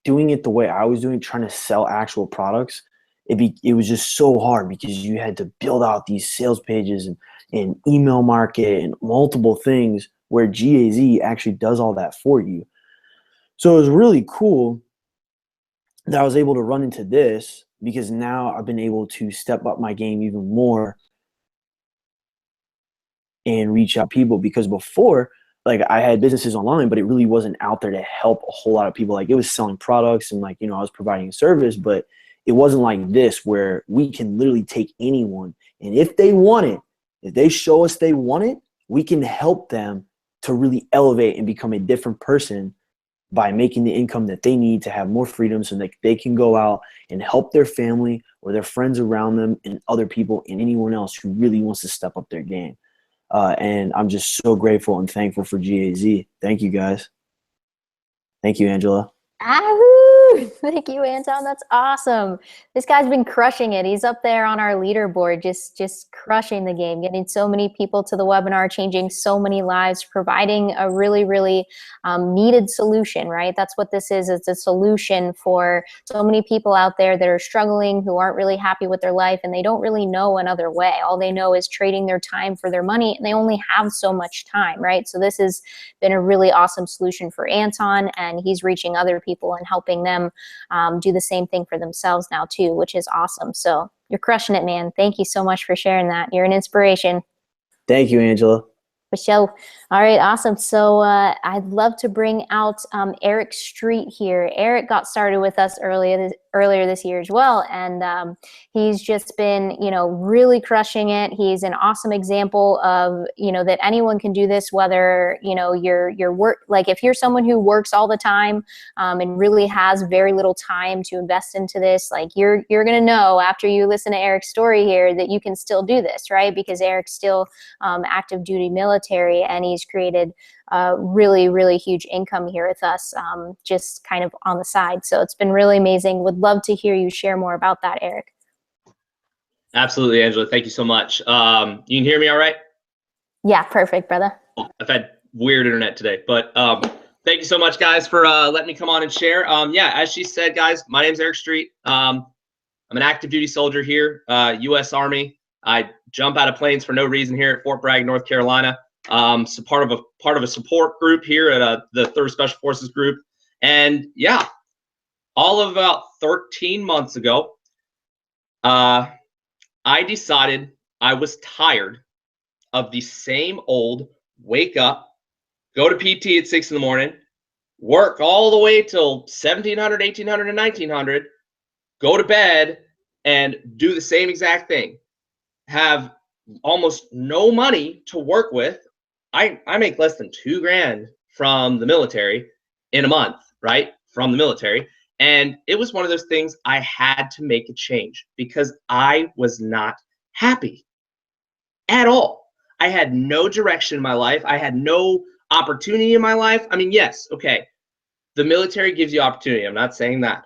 doing it the way I was doing, trying to sell actual products, it was just so hard because you had to build out these sales pages and email market and multiple things, where GAZ actually does all that for you. So it was really cool that I was able to run into this, because now I've been able to step up my game even more and reach out people. Because before, like, I had businesses online, but it really wasn't out there to help a whole lot of people. Like, it was selling products and, like, you know, I was providing a service, but it wasn't like this, where we can literally take anyone, and if they want it, if they show us they want it, we can help them to really elevate and become a different person by making the income that they need to have more freedom, so that they can go out and help their family or their friends around them and other people and anyone else who really wants to step up their game. And I'm just so grateful and thankful for GAZ. Thank you, guys. Thank you, Angela. Ahoo! Thank you, Anton. That's awesome. This guy's been crushing it. He's up there on our leaderboard, just crushing the game, getting so many people to the webinar, changing so many lives, providing a really, really needed solution, right? That's what this is. It's a solution for so many people out there that are struggling, who aren't really happy with their life, and they don't really know another way. All they know is trading their time for their money, and they only have so much time, right? So this has been a really awesome solution for Anton, and he's reaching other people and helping them do the same thing for themselves now too, which is awesome. So you're crushing it, man. Thank you so much for sharing that. You're an inspiration. Thank you, Angela. For sure. All right, awesome. So I'd love to bring out Eric Street here. Eric got started with us earlier this year as well, and he's just been, you know, really crushing it. He's an awesome example of, you know, that anyone can do this, whether, you know, your work, like if you're someone who works all the time and really has very little time to invest into this, like you're gonna know after you listen to Eric's story here that you can still do this, right? Because Eric's still active duty military, and he's created really, really huge income here with us, just kind of on the side. So it's been really amazing. Would love to hear you share more about that, Eric. Absolutely, Angela. Thank you so much. You can hear me all right? Yeah, perfect, brother. I've had weird internet today, but thank you so much, guys, for letting me come on and share. Yeah, as she said, guys, my name's Eric Street. I'm an active duty soldier here, U.S. Army. I jump out of planes for no reason here at Fort Bragg, North Carolina. So part of a support group here at the 3rd Special Forces group. And yeah, all of about 13 months ago, I decided I was tired of the same old wake up, go to PT at 6 in the morning, work all the way till 1700, 1800, and 1900, go to bed and do the same exact thing. Have almost no money to work with. I make less than $2,000 from the military in a month, right? From the military. And it was one of those things I had to make a change because I was not happy at all. I had no direction in my life. I had no opportunity in my life. I mean, yes, okay. The military gives you opportunity. I'm not saying that.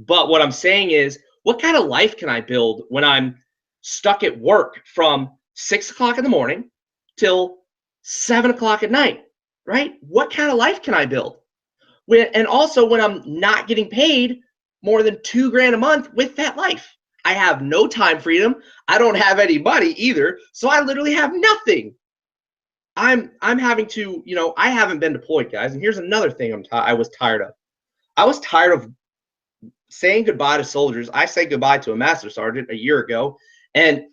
But what I'm saying is, what kind of life can I build when I'm stuck at work from 6 o'clock in the morning till 7 o'clock at night, right? What kind of life can I build? And also when I'm not getting paid more than $2,000 a month with that life. I have no time freedom. I don't have any money either. So I literally have nothing. I'm having to, I haven't been deployed, guys. And here's another thing I was tired of. I was tired of saying goodbye to soldiers. I said goodbye to a master sergeant a year ago, and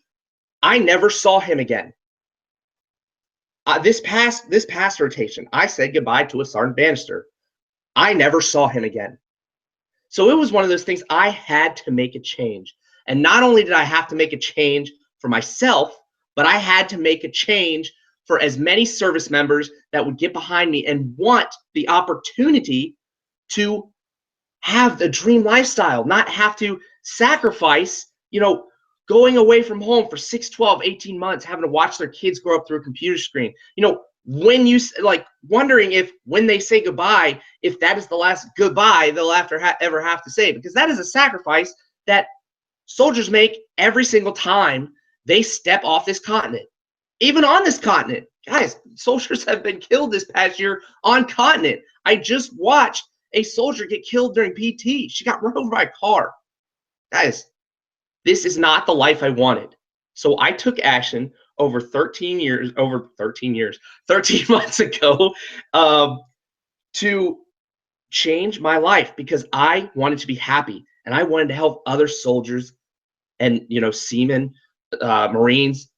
I never saw him again. This past rotation, I said goodbye to a Sergeant Bannister. I never saw him again. So it was one of those things I had to make a change. And not only did I have to make a change for myself, but I had to make a change for as many service members that would get behind me and want the opportunity to have the dream lifestyle, not have to sacrifice, going away from home for 6, 12, 18 months, having to watch their kids grow up through a computer screen. When you wondering if when they say goodbye, if that is the last goodbye they'll ever have to say, because that is a sacrifice that soldiers make every single time they step off this continent. Even on this continent, guys, soldiers have been killed this past year on continent. I just watched a soldier get killed during PT. She got run over by a car. Guys, this is not the life I wanted. So I took action over 13 months ago to change my life because I wanted to be happy and I wanted to help other soldiers and, seamen, Marines,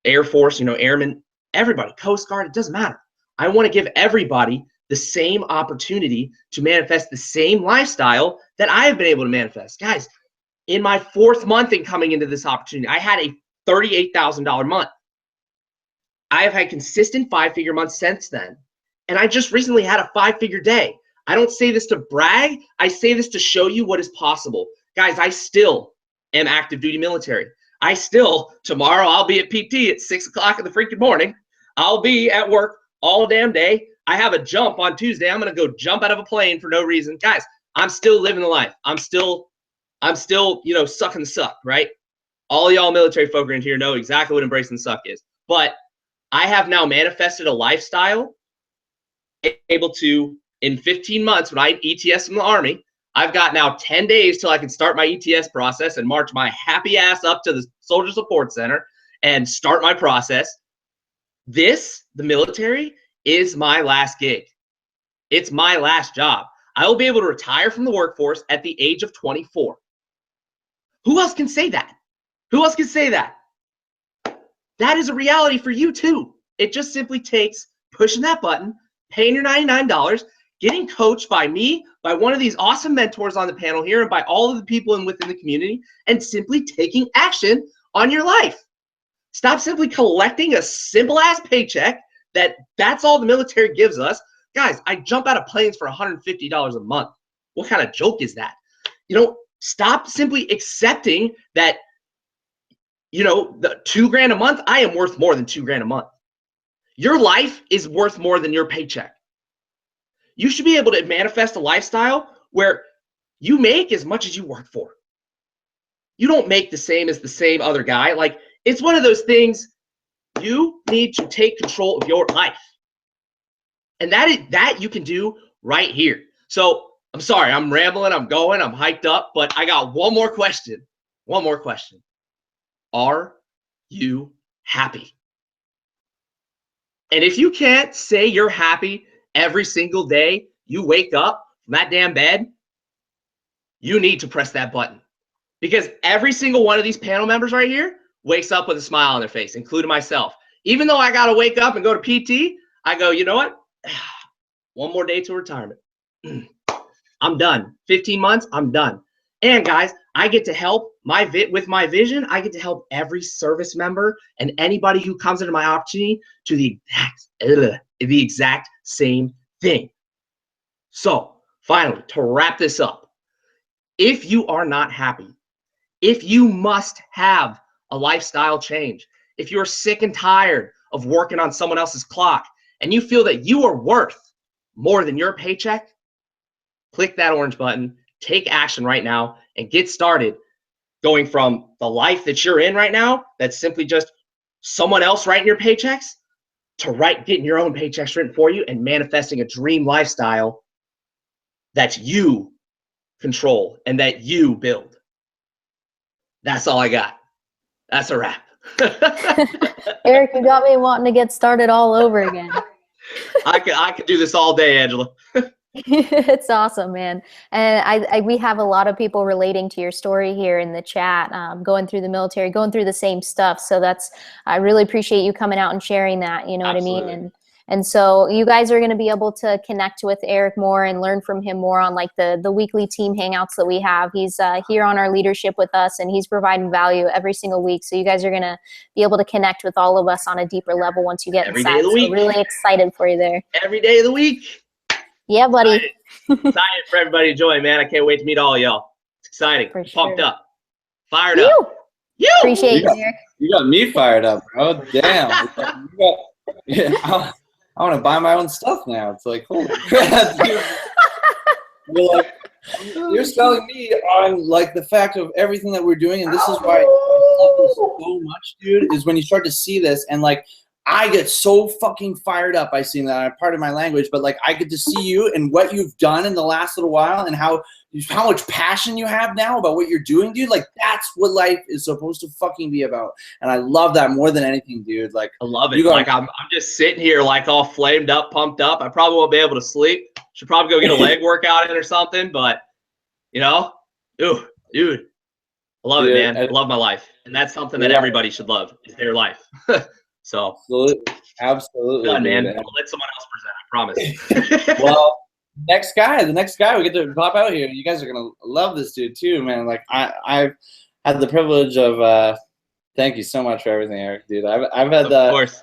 Air Force, airmen, everybody, Coast Guard, it doesn't matter. I want to give everybody the same opportunity to manifest the same lifestyle that I have been able to manifest. Guys, in my 4th month in coming into this opportunity, I had a $38,000 month. I have had consistent 5-figure months since then. And I just recently had a 5-figure day. I don't say this to brag. I say this to show you what is possible. Guys, I still am active duty military. Tomorrow I'll be at PT at 6 o'clock in the freaking morning. I'll be at work all damn day. I have a jump on Tuesday. I'm going to go jump out of a plane for no reason. Guys, I'm still living the life. I'm still, sucking the suck, right? All y'all military folk in here know exactly what embracing the suck is. But I have now manifested a lifestyle able to, in 15 months, when I ETS from the Army, I've got now 10 days till I can start my ETS process and march my happy ass up to the Soldier Support Center and start my process. The military, is my last gig. It's my last job. I will be able to retire from the workforce at the age of 24. Who else can say that? Who else can say that? That is a reality for you too. It just simply takes pushing that button, paying your $99, getting coached by me, by one of these awesome mentors on the panel here, and by all of the people within the community, and simply taking action on your life. Stop simply collecting a simple ass paycheck that's all the military gives us. Guys, I jump out of planes for $150 a month. What kind of joke is that? Stop simply accepting that, the $2,000 a month, I am worth more than $2,000 a month. Your life is worth more than your paycheck. You should be able to manifest a lifestyle where you make as much as you work for. You don't make the same as the same other guy. It's one of those things. You need to take control of your life. And that you can do right here. So I'm sorry, I'm rambling, I'm hyped up, but I got one more question. Are you happy? And if you can't say you're happy every single day you wake up from that damn bed, you need to press that button. because every single one of these panel members right here wakes up with a smile on their face, including myself. Even though I got to wake up and go to PT, I go, you know what? One more day to retirement. I'm done. 15 months, I'm done. And guys, I get to help with my vision. I get to help every service member and anybody who comes into my opportunity to the exact same thing. So finally, to wrap this up, if you are not happy, if you must have a lifestyle change, if you're sick and tired of working on someone else's clock and you feel that you are worth more than your paycheck, click that orange button, take action right now, and get started going from the life that you're in right now, that's simply just someone else writing your paychecks, to getting your own paychecks written for you and manifesting a dream lifestyle that you control and that you build. That's all I got. That's a wrap. Eric, you got me wanting to get started all over again. I could do this all day, Angela. It's awesome, man. And we have a lot of people relating to your story here in the chat, going through the military, going through the same stuff. So I really appreciate you coming out and sharing that, you know Absolutely. what I mean? And so you guys are going to be able to connect with Eric more and learn from him more on like the weekly team hangouts that we have. He's here on our leadership with us, and he's providing value every single week. So you guys are going to be able to connect with all of us on a deeper level once you get Every inside. day of the week. So really excited for you there. Every day of the week. Yeah, buddy. Excited for everybody to join, man. I can't wait to meet all y'all. It's exciting. For Pumped sure. up. Fired up. You. Appreciate you, Eric. You got me fired up, bro. Damn. I want to buy my own stuff now. It's like, holy crap. You're selling me on like the fact of everything that we're doing, and this is why I love this so much, dude, is when you start to see this, and like I get so fucking fired up by seeing that. I'm part of my language, but like I get to see you and what you've done in the last little while and how much passion you have now about what you're doing, dude. Like that's what life is supposed to fucking be about. And I love that more than anything, dude. Like I love it. Like I'm just sitting here like all flamed up, pumped up. I probably won't be able to sleep. Should probably go get a leg workout in or something, but you know, ooh, dude. I love it, man. I love my life. And that's something that everybody should love, is their life. So absolutely, done, man. Dude. I'll let someone else present, I promise. Well, the next guy we get to pop out here. You guys are gonna love this dude too, man. Like I've had the privilege of thank you so much for everything, Eric, dude. I've had of course.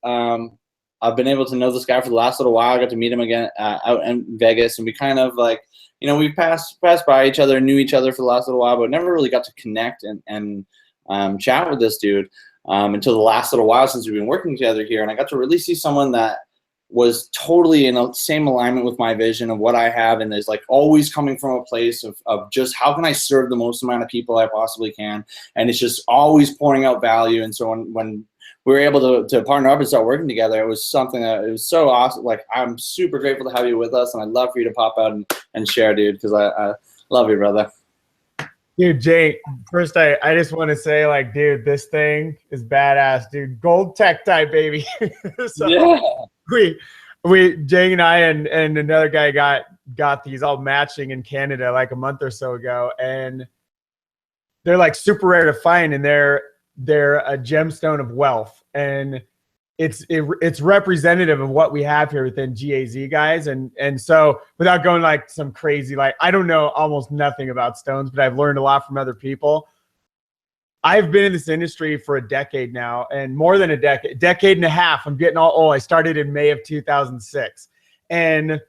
I've been able to know this guy for the last little while. I got to meet him again out in Vegas, and we kind of like, you know, we passed by each other, knew each other for the last little while, but never really got to connect and chat with this dude until the last little while since we've been working together here. And I got to really see someone that was totally in the same alignment with my vision of what I have, and is like always coming from a place of just how can I serve the most amount of people I possibly can, and it's just always pouring out value. And so when we were able to partner up and start working together, it was something that it was so awesome. Like I'm super grateful to have you with us, and I'd love for you to pop out and share, dude, because I love you, brother. Dude, Jake, first I just want to say, like, dude, this thing is badass, dude. Gold tech type, baby. So yeah. we Jake and I and another guy got these all matching in Canada like a month or so ago, and they're like super rare to find, and they're a gemstone of wealth, and it's representative of what we have here within GAZ, guys. And so without going like some crazy, like I don't know almost nothing about stones, but I've learned a lot from other people. I've been in this industry for a decade now, and more than a decade and a half. I'm getting all old. I started in May of 2006, and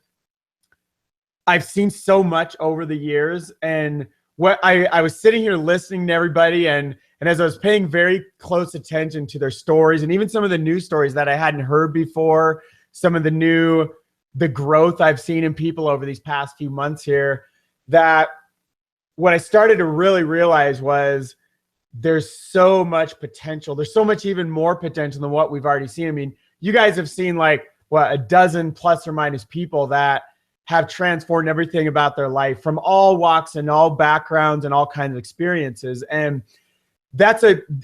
I've seen so much over the years. And what I was sitting here listening to everybody, and as I was paying very close attention to their stories, and even some of the new stories that I hadn't heard before, some of the growth I've seen in people over these past few months here, that what I started to really realize was there's so much potential. There's so much even more potential than what we've already seen. I mean, you guys have seen like, what, a dozen plus or minus people that have transformed everything about their life from all walks and all backgrounds and all kinds of experiences. And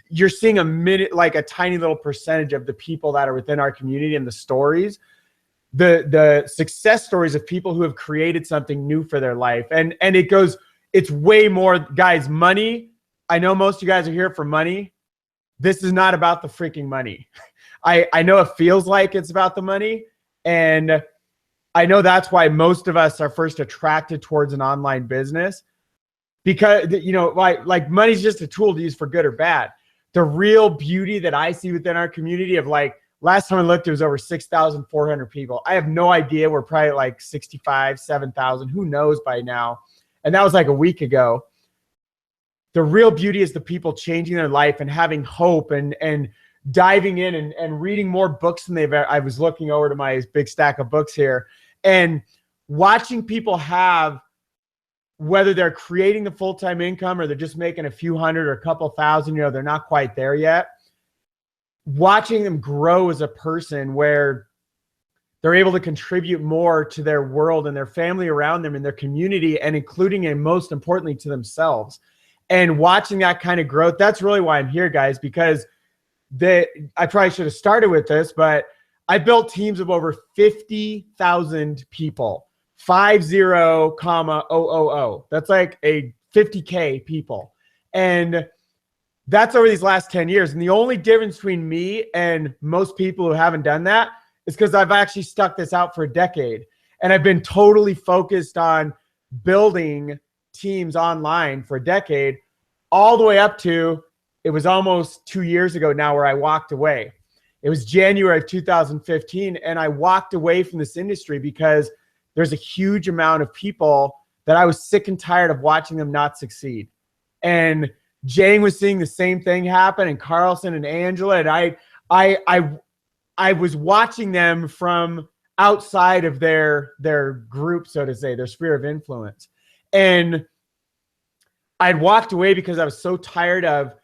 you're seeing like a tiny little percentage of the people that are within our community and the stories, the success stories of people who have created something new for their life. And it goes it's way more, guys, money. I know most of you guys are here for money. This is not about the freaking money. I know it feels like it's about the money. And I know that's why most of us are first attracted towards an online business, because, you know, like money's just a tool to use for good or bad. The real beauty that I see within our community of, like, last time I looked, it was over 6,400 people. I have no idea. We're probably like 65, 7,000. Who knows by now? And that was like a week ago. The real beauty is the people changing their life and having hope and diving in and reading more books than they've ever. I was looking over to my big stack of books here and watching people have, whether they're creating the full-time income or they're just making a few hundred or a couple thousand, you know, they're not quite there yet. Watching them grow as a person where they're able to contribute more to their world and their family around them and their community, and including, and most importantly, to themselves. And watching that kind of growth, that's really why I'm here, guys, because I probably should have started with this, but I built teams of over 50,000 people, 50,000. That's like a 50K people. And that's over these last 10 years. And the only difference between me and most people who haven't done that is because I've actually stuck this out for a decade. And I've been totally focused on building teams online for a decade, all the way up to, it was almost 2 years ago now where I walked away. It was January of 2015. And I walked away from this industry because there's a huge amount of people that I was sick and tired of watching them not succeed. And Jane was seeing the same thing happen, and Carlson and Angela. And I was watching them from outside of their group, so to say, their sphere of influence. And I'd walked away because I was so tired of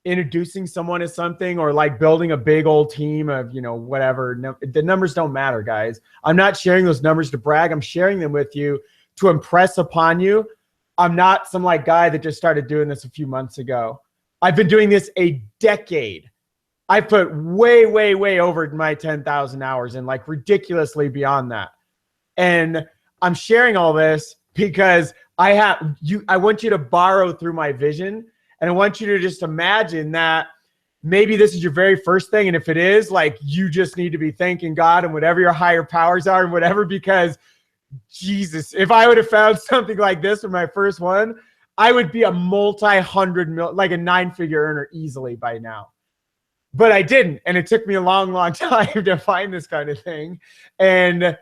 introducing someone to something, or like building a big old team of, you know, whatever. No, the numbers don't matter, guys. I'm not sharing those numbers to brag. I'm sharing them with you to impress upon you. I'm not some like guy that just started doing this a few months ago. I've been doing this a decade. I put way, way, way over my 10,000 hours and like ridiculously beyond that. And I'm sharing all this because I want you to borrow through my vision. And I want you to just imagine that maybe this is your very first thing. And if it is, like, you just need to be thanking God and whatever your higher powers are and whatever, because Jesus, if I would have found something like this for my first one, I would be a multi-hundred million, like a 9-figure earner easily by now. But I didn't. And it took me a long, long time to find this kind of thing. And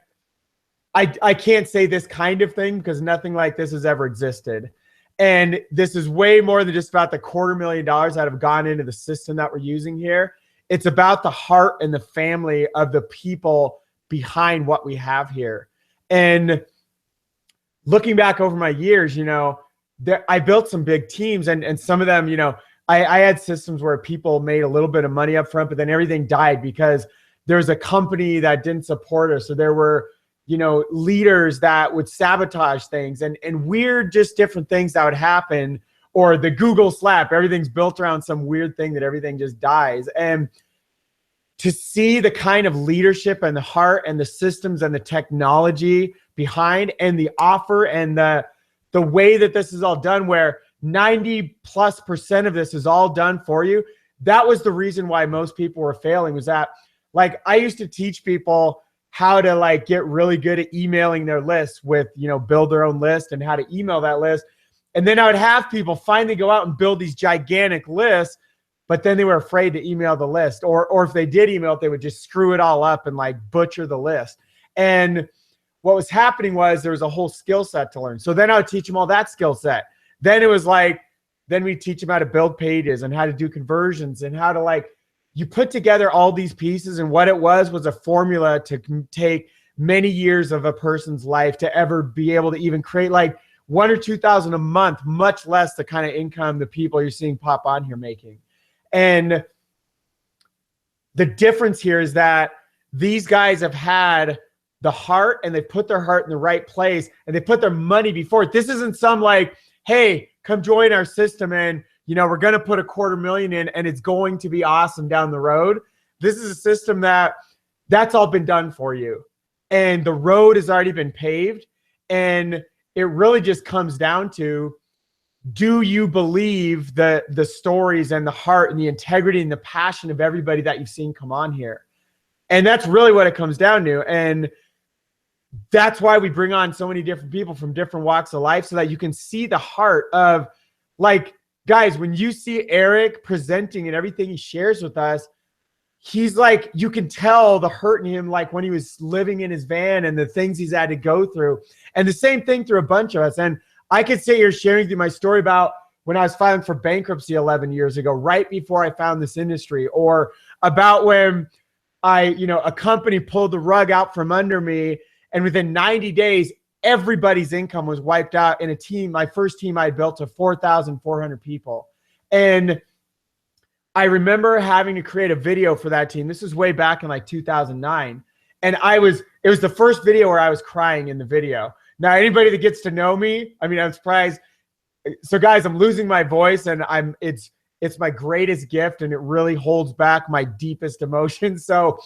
I can't say this kind of thing because nothing like this has ever existed. And this is way more than just about the $250,000 that have gone into the system that we're using here. It's about the heart and the family of the people behind what we have here. And looking back over my years, you know, I built some big teams, and some of them, you know, I had systems where people made a little bit of money up front, but then everything died because there's a company that didn't support us. So there were, you know, leaders that would sabotage things and weird, just different things that would happen, or the Google slap, everything's built around some weird thing that everything just dies. And to see the kind of leadership and the heart and the systems and the technology behind, and the offer and the way that this is all done, where 90+% of this is all done for you. That was the reason why most people were failing, was that, like, I used to teach people how to like get really good at emailing their list with, you know, build their own list and how to email that list. And then I would have people finally go out and build these gigantic lists, but then they were afraid to email the list, or if they did email it, they would just screw it all up and like butcher the list. And what was happening was there was a whole skill set to learn. So then I would teach them all that skill set. Then it was like, then we teach them how to build pages and how to do conversions and how to, like, you put together all these pieces. And what it was a formula to take many years of a person's life to ever be able to even create like 1,000 or 2,000 a month, much less the kind of income the people you're seeing pop on here making. And the difference here is that these guys have had the heart, and they put their heart in the right place, and they put their money before it. This isn't some like, hey, come join our system and, you know, we're going to put $250,000 in and it's going to be awesome down the road. This is a system that's all been done for you. And the road has already been paved. And it really just comes down to do you believe the stories and the heart and the integrity and the passion of everybody that you've seen come on here? And that's really what it comes down to. And that's why we bring on so many different people from different walks of life, so that you can see the heart of, like, guys, when you see Eric presenting and everything he shares with us, he's like, you can tell the hurt in him, like when he was living in his van and the things he's had to go through. And the same thing through a bunch of us. And I could sit here sharing with you my story about when I was filing for bankruptcy 11 years ago, right before I found this industry, or about when a company pulled the rug out from under me, and within 90 days, everybody's income was wiped out in a team. My first team I built of 4,400 people. And I remember having to create a video for that team. This is way back in like 2009. And it was the first video where I was crying in the video. Now, anybody that gets to know me, I mean, I'm surprised. So guys, I'm losing my voice, and it's my greatest gift, and it really holds back my deepest emotions. So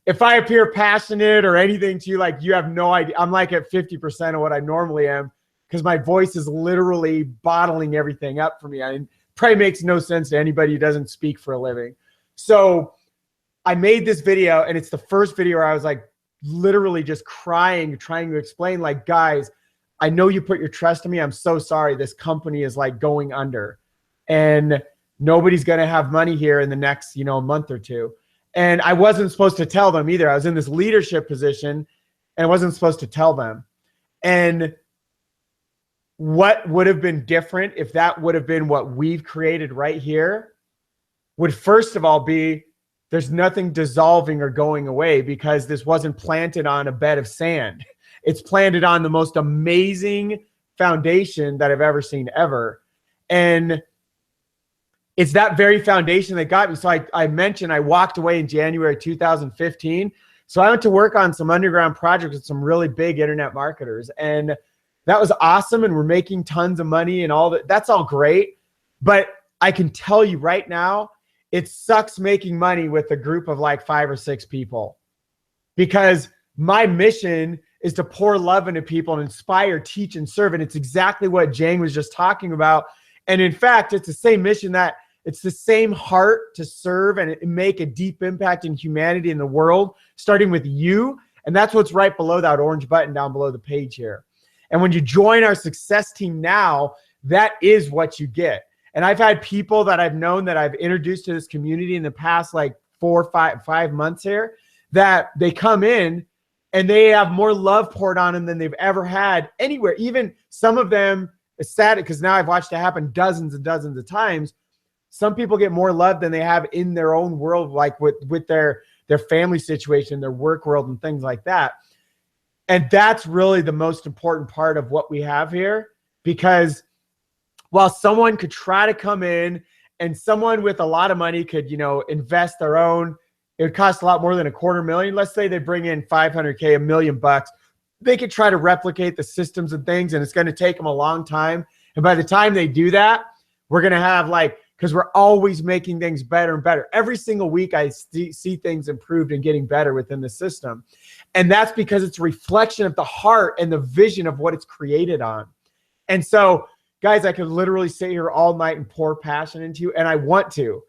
if I appear passionate or anything to you, like, you have no idea. I'm like at 50% of what I normally am, because my voice is literally bottling everything up for me. It probably makes no sense to anybody who doesn't speak for a living. So I made this video, and it's the first video where I was like literally just crying, trying to explain, like, guys, I know you put your trust in me. I'm so sorry. This company is like going under, and nobody's going to have money here in the next, month or two. And I wasn't supposed to tell them either. I was in this leadership position, and I wasn't supposed to tell them. And what would have been different if that would have been what we've created right here would, first of all, be there's nothing dissolving or going away, because this wasn't planted on a bed of sand. It's planted on the most amazing foundation that I've ever seen ever. And it's that very foundation that got me. So I mentioned I walked away in January 2015. So I went to work on some underground projects with some really big internet marketers. And that was awesome. And we're making tons of money and all that. That's all great. But I can tell you right now, it sucks making money with a group of like 5 or 6 people, because my mission is to pour love into people and inspire, teach, and serve. And it's exactly what Jang was just talking about. And in fact, it's the same mission, that it's the same heart to serve and make a deep impact in humanity in the world, starting with you. And that's what's right below that orange button down below the page here. And when you join our success team now, that is what you get. And I've had people that I've known that I've introduced to this community in the past like 4 or 5 months here, that they come in and they have more love poured on them than they've ever had anywhere. Even some of them, it's sad because now I've watched it happen dozens and dozens of times. Some people get more love than they have in their own world, like with their family situation, their work world, and things like that. And that's really the most important part of what we have here, because while someone could try to come in, and someone with a lot of money could, invest their own, it would cost a lot more than $250,000. Let's say they bring in $500K, $1 million bucks. They could try to replicate the systems and things, and it's going to take them a long time. And by the time they do that, we're going to have because we're always making things better and better. Every single week, I see things improved and getting better within the system. And that's because it's a reflection of the heart and the vision of what it's created on. And so, guys, I could literally sit here all night and pour passion into you, and I want to.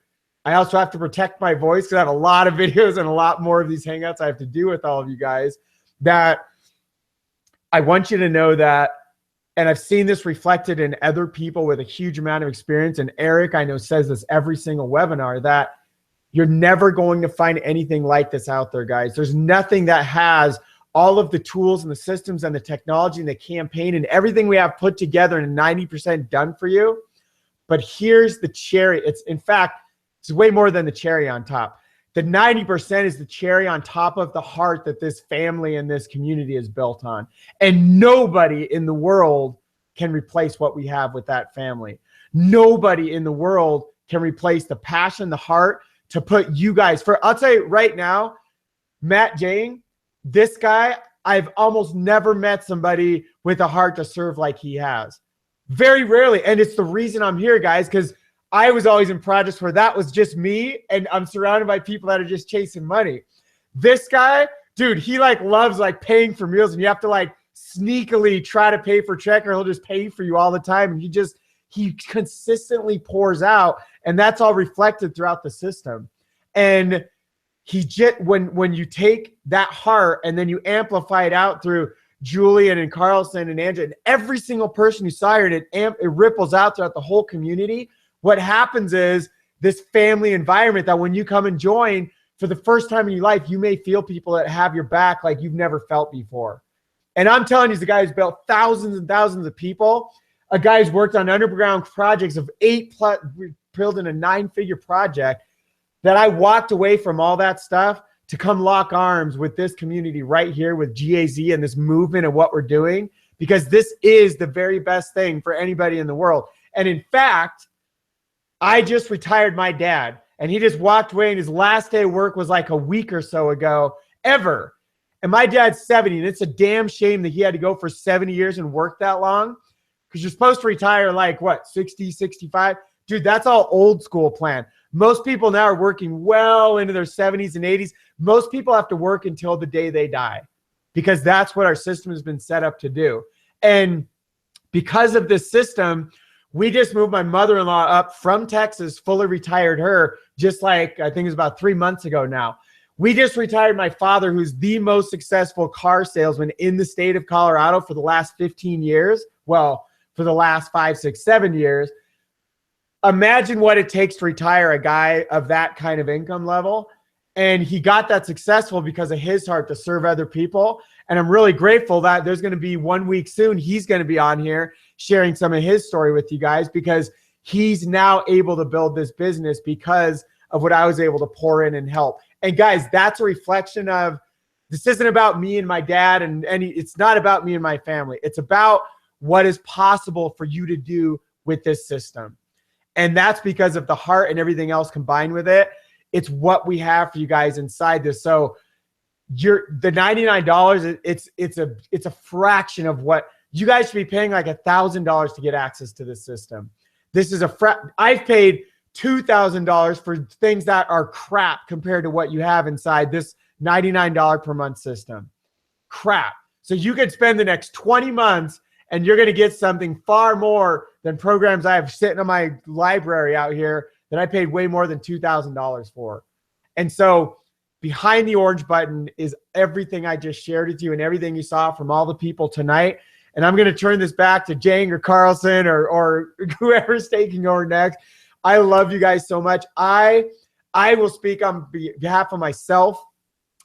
I also have to protect my voice, because I have a lot of videos and a lot more of these hangouts I have to do with all of you guys, that I want you to know that, and I've seen this reflected in other people with a huge amount of experience, and Eric, I know, says this every single webinar, that you're never going to find anything like this out there, guys. There's nothing that has all of the tools and the systems and the technology and the campaign and everything we have put together and 90% done for you. But here's the cherry. In fact, it's way more than the cherry on top. The 90% is the cherry on top of the heart that this family and this community is built on. And nobody in the world can replace what we have with that family. Nobody in the world can replace the passion, the heart to put you guys I'll tell you right now, Matt Jang, this guy, I've almost never met somebody with a heart to serve like he has. Very rarely. And it's the reason I'm here, guys, because I was always in projects where that was just me, and I'm surrounded by people that are just chasing money. This guy, dude, he loves paying for meals, and you have to sneakily try to pay for check, or he'll just pay for you all the time. And he consistently pours out, and that's all reflected throughout the system. And he just, when you take that heart and then you amplify it out through Julian and Carlson and Andrew and every single person who saw her, and it ripples out throughout the whole community. What happens is this family environment that when you come and join for the first time in your life, you may feel people that have your back like you've never felt before. And I'm telling you, the guy who's built thousands and thousands of people, a guy who's worked on underground projects of 8+, building a 9-figure project, that I walked away from all that stuff to come lock arms with this community right here with GAZ and this movement and what we're doing, because this is the very best thing for anybody in the world. And in fact, I just retired my dad, and he just walked away, and his last day of work was like a week or so ago ever. And my dad's 70, and it's a damn shame that he had to go for 70 years and work that long, because you're supposed to retire like, what, 60, 65? Dude, that's all old school plan. Most people now are working well into their 70s and 80s. Most people have to work until the day they die, because that's what our system has been set up to do. And because of this system, we just moved my mother-in-law up from Texas, fully retired her, just like I think it was about 3 months ago now. We just retired my father, who's the most successful car salesman in the state of Colorado for the last 15 years. Well, for the last 5, 6, 7 years. Imagine what it takes to retire a guy of that kind of income level. And he got that successful because of his heart to serve other people. And I'm really grateful that there's going to be 1 week soon, he's going to be on here sharing some of his story with you guys, because he's now able to build this business because of what I was able to pour in and help. And guys, that's a reflection of, this isn't about me and my dad, and it's not about me and my family. It's about what is possible for you to do with this system. And that's because of the heart and everything else combined with it. It's what we have for you guys inside this. So the $99, it's a fraction of what you guys should be paying, like $1,000 to get access to this system. This is I've paid $2,000 for things that are crap compared to what you have inside this $99 per month system. Crap. So you could spend the next 20 months and you're going to get something far more than programs I have sitting in my library out here that I paid way more than $2,000 for. And so behind the orange button is everything I just shared with you and everything you saw from all the people tonight. And I'm going to turn this back to Jang or Carlson or whoever's taking over next. I love you guys so much. I will speak on behalf of myself,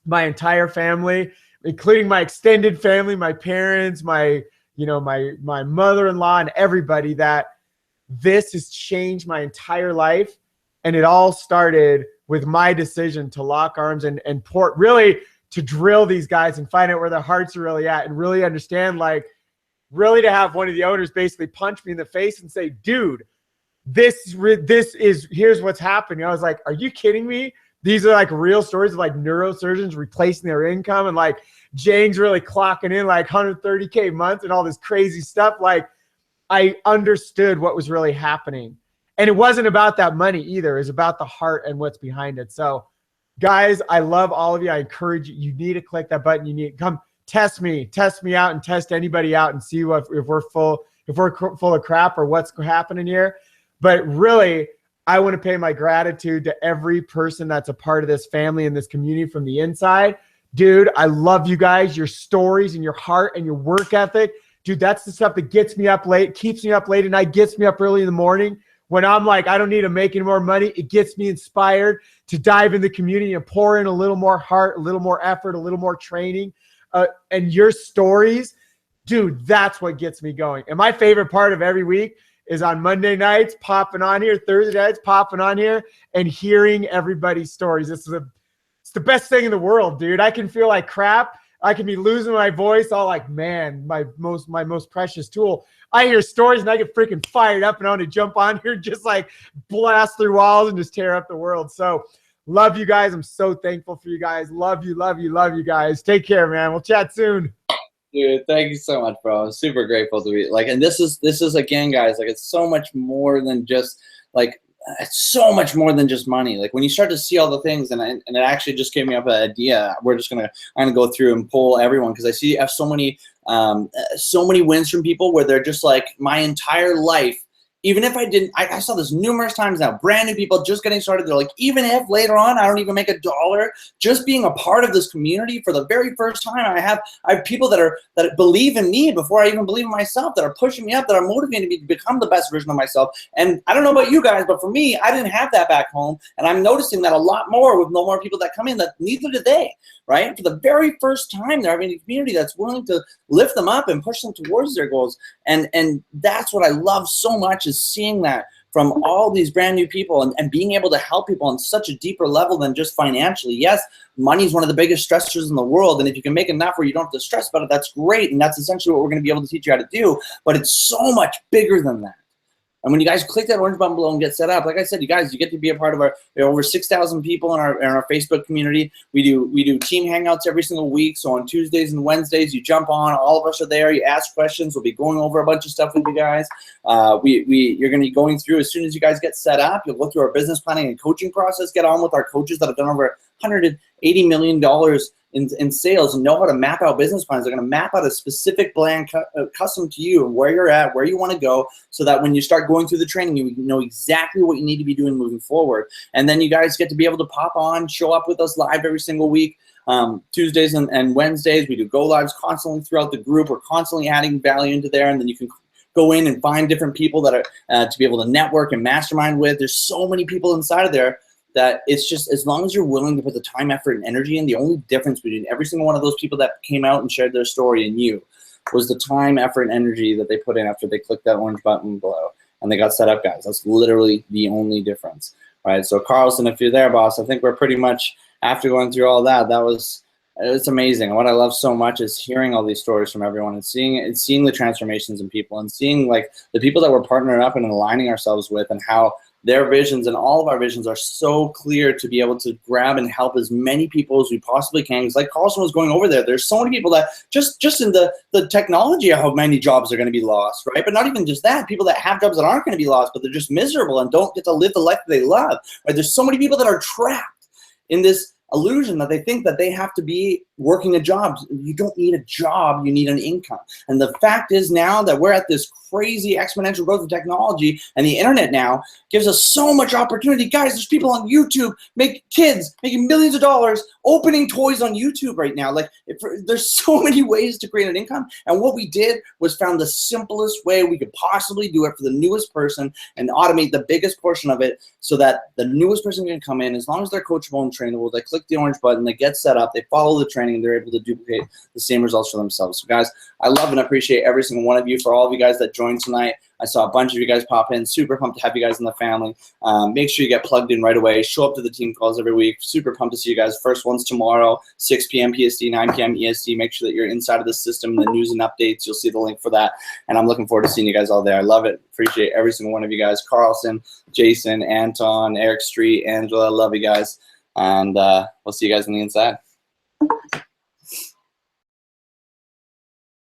my entire family, including my extended family, my parents, my mother-in-law, and everybody, that this has changed my entire life. And it all started with my decision to lock arms and really to drill these guys and find out where their hearts are really at, and really understand, like, really to have one of the owners basically punch me in the face and say, dude, this is, here's what's happening. I was like, are you kidding me? These are like real stories of like neurosurgeons replacing their income, and like Jang's really clocking in like 130K a month and all this crazy stuff. Like, I understood what was really happening. And it wasn't about that money either. It was about the heart and what's behind it. So guys, I love all of you. I encourage you, you need to click that button. You need to come test me out and test anybody out and see if we're full of crap or what's happening here. But really, I want to pay my gratitude to every person that's a part of this family and this community from the inside. Dude, I love you guys, your stories and your heart and your work ethic. Dude, that's the stuff that gets me up late, keeps me up late at night, gets me up early in the morning. When I'm like, I don't need to make any more money, it gets me inspired to dive in the community and pour in a little more heart, a little more effort, a little more training. And your stories, dude, that's what gets me going. And my favorite part of every week is on Monday nights, popping on here, Thursday nights, popping on here, and hearing everybody's stories. It's the best thing in the world, dude. I can feel like crap. I can be losing my voice, all like, man, my most precious tool. I hear stories and I get freaking fired up and I want to jump on here, just like blast through walls and just tear up the world. So love you guys. I'm so thankful for you guys. Love you, love you, love you guys. Take care, man. We'll chat soon. Dude, thank you so much, bro. I'm super grateful to be like, and this is again, guys, like, it's so much more than just like, it's so much more than just money. Like, when you start to see all the things, and it actually just gave me up an idea. I'm gonna go through and pull everyone, because I have so many wins from people where they're just like, my entire life even if I didn't, I saw this numerous times now, brand new people just getting started. They're like, even if later on I don't even make $1, just being a part of this community for the very first time, I have people that believe in me before I even believe in myself, that are pushing me up, that are motivating me to become the best version of myself. And I don't know about you guys, but for me, I didn't have that back home. And I'm noticing that a lot more with no more people that come in, that neither did they, right? For the very first time, they're having a community that's willing to lift them up and push them towards their goals. And that's what I love so much, is seeing that from all these brand new people, and being able to help people on such a deeper level than just financially. Yes, money is one of the biggest stressors in the world, and if you can make enough where you don't have to stress about it, that's great, and that's essentially what we're going to be able to teach you how to do. But it's so much bigger than that. And when you guys click that orange button below and get set up, like I said, you guys, you get to be a part of our, there are over 6,000 people in our Facebook community. We do team hangouts every single week. So on Tuesdays and Wednesdays, you jump on, all of us are there, you ask questions. We'll be going over a bunch of stuff with you guys. You're going to be going through, as soon as you guys get set up, you'll go through our business planning and coaching process, get on with our coaches that have done over $180 million in sales and know how to map out business plans. They're going to map out a specific plan custom to you and where you're at, where you want to go, so that when you start going through the training, you know exactly what you need to be doing moving forward. And then you guys get to be able to pop on, show up with us live every single week. Tuesdays and Wednesdays, we do go lives constantly throughout the group. We're constantly adding value into there, and then you can go in and find different people that are to be able to network and mastermind with. There's so many people inside of there that it's just, as long as you're willing to put the time, effort, and energy in, the only difference between every single one of those people that came out and shared their story and you was the time, effort, and energy that they put in after they clicked that orange button below and they got set up, guys. That's literally the only difference, right? So Carlson, if you're there, boss, I think we're pretty much, after going through all that, it's amazing. And what I love so much is hearing all these stories from everyone and seeing the transformations in people, and seeing like the people that we're partnering up and aligning ourselves with, and how their visions and all of our visions are so clear to be able to grab and help as many people as we possibly can. Because like Carlson was going over there, there's so many people that just in the technology of how many jobs are going to be lost, right? But not even just that, people that have jobs that aren't going to be lost, but they're just miserable and don't get to live the life that they love, right? There's so many people that are trapped in this illusion that they think that they have to be working a job. You don't need a job, you need an income. And the fact is now that we're at this crazy exponential growth of technology, and the internet now gives us so much opportunity. Guys, there's people on YouTube, kids making millions of dollars opening toys on YouTube right now. Like, there's so many ways to create an income. And what we did was found the simplest way we could possibly do it for the newest person and automate the biggest portion of it, so that the newest person can come in, as long as they're coachable and trainable, they click the orange button, they get set up, they follow the training, and they're able to duplicate the same results for themselves. So guys, I love and appreciate every single one of you. For all of you guys that joined tonight, I saw a bunch of you guys pop in. Super pumped to have you guys in the family. Make sure you get plugged in right away. Show up to the team calls every week. Super pumped to see you guys. First one's tomorrow, 6 p.m. PST, 9 p.m. EST. Make sure that you're inside of the system, the news and updates. You'll see the link for that. And I'm looking forward to seeing you guys all there. I love it. Appreciate every single one of you guys. Carlson, Jason, Anton, Eric Street, Angela. Love you guys. And we'll see you guys on the inside.